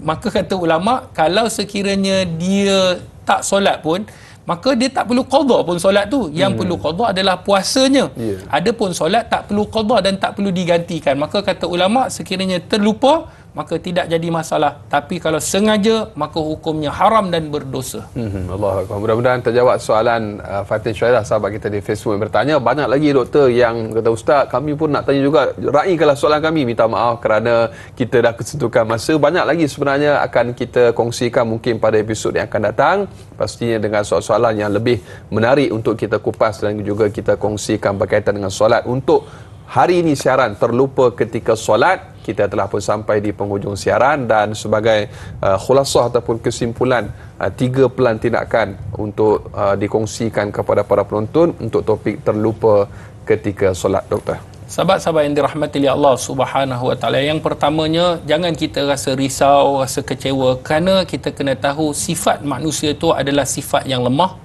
Maka kata ulama, kalau sekiranya dia tak solat pun, maka dia tak perlu qada pun solat tu. Yang perlu qada adalah puasanya. Adapun solat tak perlu qada dan tak perlu digantikan. Maka kata ulama, sekiranya terlupa, maka tidak jadi masalah. Tapi kalau sengaja, maka hukumnya haram dan berdosa. Allah Akbar. Mudah-mudahan terjawab soalan Fatin Syuairah, sahabat kita di Facebook yang bertanya. Banyak lagi, Doktor, yang kata, Ustaz, kami pun nak tanya juga, raikanlah soalan kami. Minta maaf kerana kita dah kesentukan masa. Banyak lagi sebenarnya akan kita kongsikan mungkin pada episod yang akan datang, pastinya dengan soalan-soalan yang lebih menarik untuk kita kupas dan juga kita kongsikan berkaitan dengan solat. Untuk hari ini siaran terlupa ketika solat, kita telah pun sampai di penghujung siaran, dan sebagai khulasah ataupun kesimpulan 3 pelan tindakan untuk dikongsikan kepada para penonton untuk topik terlupa ketika solat, Doktor. Sahabat-sahabat yang dirahmati oleh Allah Subhanahu Wa Taala, yang pertamanya, jangan kita rasa risau, rasa kecewa, kerana kita kena tahu sifat manusia itu adalah sifat yang lemah.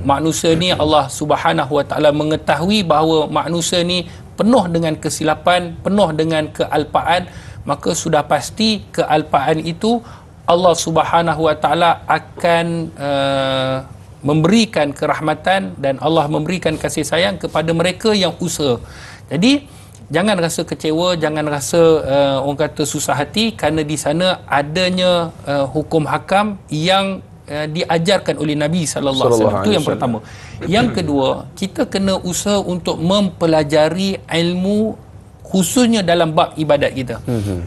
Manusia ni Allah Subhanahu Wa Taala mengetahui bahawa manusia ni penuh dengan kesilapan, penuh dengan kealpaan, maka sudah pasti kealpaan itu Allah Subhanahu Wa Taala akan memberikan kerahmatan dan Allah memberikan kasih sayang kepada mereka yang usaha. Jadi jangan rasa kecewa, jangan rasa orang kata susah hati, kerana di sana adanya hukum hakam yang diajarkan oleh Nabi sallallahu alaihi wasallam. Itu yang pertama. Yang kedua, kita kena usaha untuk mempelajari ilmu khususnya dalam bab ibadat kita.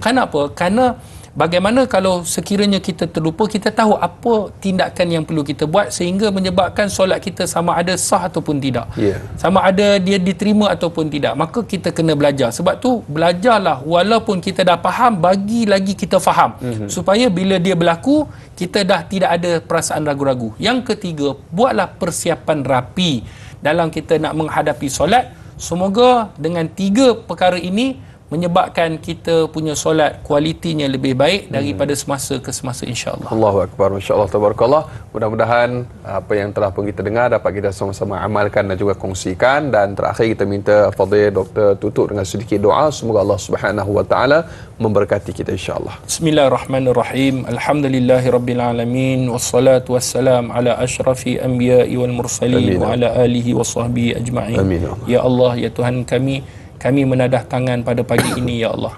Kenapa? Kerana bagaimana kalau sekiranya kita terlupa, kita tahu apa tindakan yang perlu kita buat sehingga menyebabkan solat kita sama ada sah ataupun tidak. Sama ada dia diterima ataupun tidak. Maka kita kena belajar. Sebab tu belajarlah, walaupun kita dah faham, bagi lagi kita faham. Supaya bila dia berlaku, kita dah tidak ada perasaan ragu-ragu. Yang ketiga, buatlah persiapan rapi dalam kita nak menghadapi solat. Semoga dengan 3 perkara ini menyebabkan kita punya solat kualitinya lebih baik daripada semasa ke semasa, insya-Allah. Allahu Akbar, masya-Allah, tabarakallah. Mudah-mudahan apa yang telah pun kita dengar dapat kita sama-sama amalkan dan juga kongsikan. Dan terakhir kita minta Fadil Doktor tutup dengan sedikit doa, semoga Allah Subhanahu Wa Taala memberkati kita, insya-Allah. Bismillahirrahmanirrahim. Alhamdulillahirabbil alamin, wassalatu wassalam ala asyrafil anbiya'i wal mursalin wa ala alihi washabbihi ajma'in. Amin. Ya Allah, ya Tuhan kami menadah tangan pada pagi ini, ya Allah.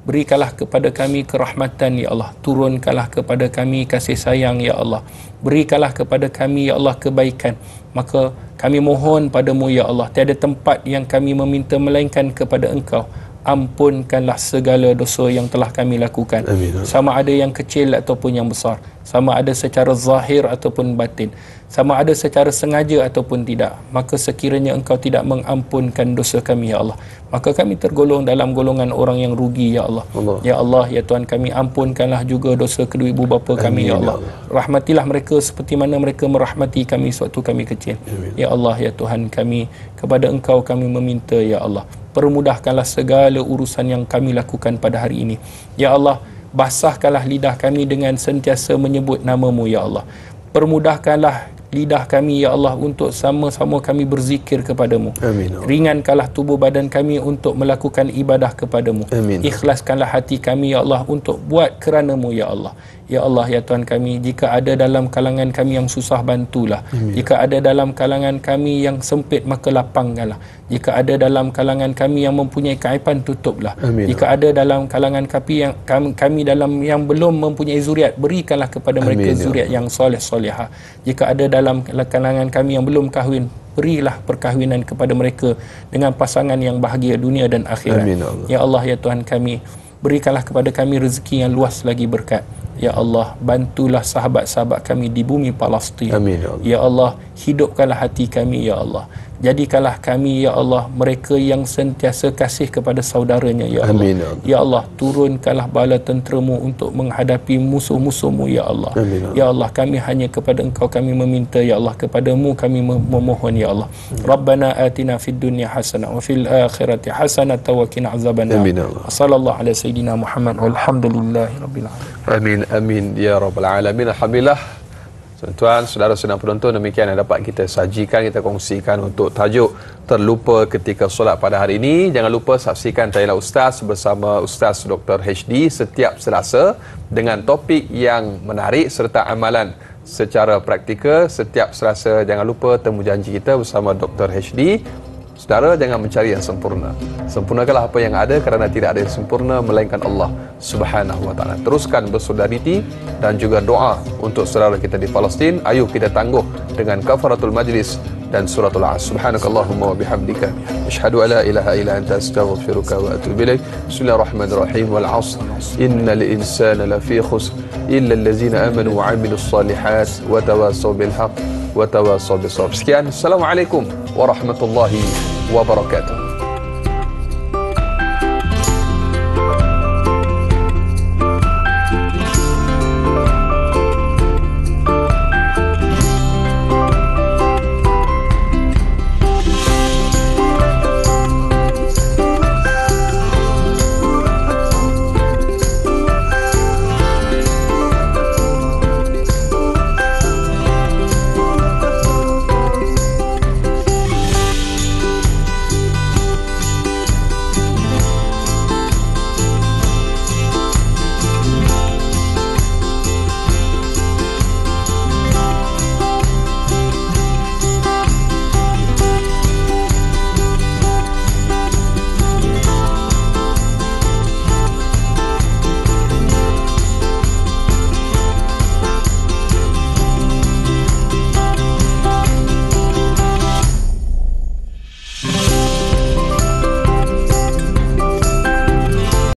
Berikanlah kepada kami kerahmatan, ya Allah. Turunkanlah kepada kami kasih sayang, ya Allah. Berikanlah kepada kami, ya Allah, kebaikan. Maka kami mohon padamu, ya Allah, tiada tempat yang kami meminta melainkan kepada Engkau. Ampunkanlah segala dosa yang telah kami lakukan. Amin. Sama ada yang kecil ataupun yang besar, sama ada secara zahir ataupun batin, sama ada secara sengaja ataupun tidak. Maka sekiranya Engkau tidak mengampunkan dosa kami, ya Allah, maka kami tergolong dalam golongan orang yang rugi, ya Allah. Ya Allah, ya Tuhan kami, ampunkanlah juga dosa kedua ibu bapa kami, ya Allah. Rahmatilah mereka seperti mana mereka merahmati kami sewaktu kami kecil. Amin. Ya Allah, ya Tuhan kami, kepada Engkau kami meminta, ya Allah, permudahkanlah segala urusan yang kami lakukan pada hari ini. Ya Allah, basahkanlah lidah kami dengan sentiasa menyebut nama-Mu, ya Allah. Permudahkanlah lidah kami, ya Allah, untuk sama-sama kami berzikir kepadamu. Amin. Ringankanlah tubuh badan kami untuk melakukan ibadah kepadamu. Amin. Ikhlaskanlah hati kami, ya Allah, untuk buat kerana-Mu, ya Allah. Ya Allah, ya Tuhan kami, jika ada dalam kalangan kami yang susah, bantulah. Jika ada dalam kalangan kami yang sempit, maka lapangkanlah. Jika ada dalam kalangan kami yang mempunyai keaiban, tutuplah. Jika ada dalam kalangan kami dalam yang belum mempunyai zuriat, berikanlah kepada mereka zuriat yang soleh-solehah. Jika ada dalam kalangan kami yang belum kahwin, berilah perkahwinan kepada mereka dengan pasangan yang bahagia dunia dan akhirat. Ya Allah, ya Tuhan kami, berikanlah kepada kami rezeki yang luas lagi berkat. Ya Allah, bantulah sahabat-sahabat kami di bumi Palestin. Ya Allah, hidupkanlah hati kami, ya Allah. Jadikanlah kami, ya Allah, mereka yang sentiasa kasih kepada saudaranya, ya Allah. Ya Allah, turunkanlah bala tentera-Mu untuk menghadapi musuh-musuh-Mu, ya Allah. Ya Allah, kami hanya kepada Engkau kami meminta, ya Allah. Kepada-Mu kami memohon, ya Allah. Rabbana atina fid dunya hasanah wa fil akhirati hasanah wa qina azabannar. Sallallahu ala sayidina Muhammad walhamdulillahi rabbil alamin. Amin, amin ya rabbal alamin. Alhamdulillah. Tuan-tuan, saudara-saudara penonton, demikian yang dapat kita sajikan, kita kongsikan untuk tajuk terlupa ketika solat pada hari ini. Jangan lupa saksikan Tayanglah Ustaz bersama Ustaz Dr. HD setiap Selasa dengan topik yang menarik serta amalan secara praktikal setiap Selasa. Jangan lupa temu janji kita bersama Dr. HD. Saudara, jangan mencari yang sempurna. Sempurnakanlah apa yang ada, kerana tidak ada yang sempurna melainkan Allah Subhanahu wa taala. Teruskan bersolidariti dan juga doa untuk saudara kita di Palestin. Ayuh kita tangguh dengan kafaratul majlis dan suratul As. Subhanakallahumma wa bihamdika asyhadu an la ilaha illa anta astaghfiruka wa atubu ilaik. Bismillahirrahmanirrahim. Wal 'asr innal insana lafi khusr illa allazina amanu wa 'amilus solihat wa tawassaw bil haqq wa tawassaw bis sabr. Sekian, assalamualaikum warahmatullahi wabarakatuh.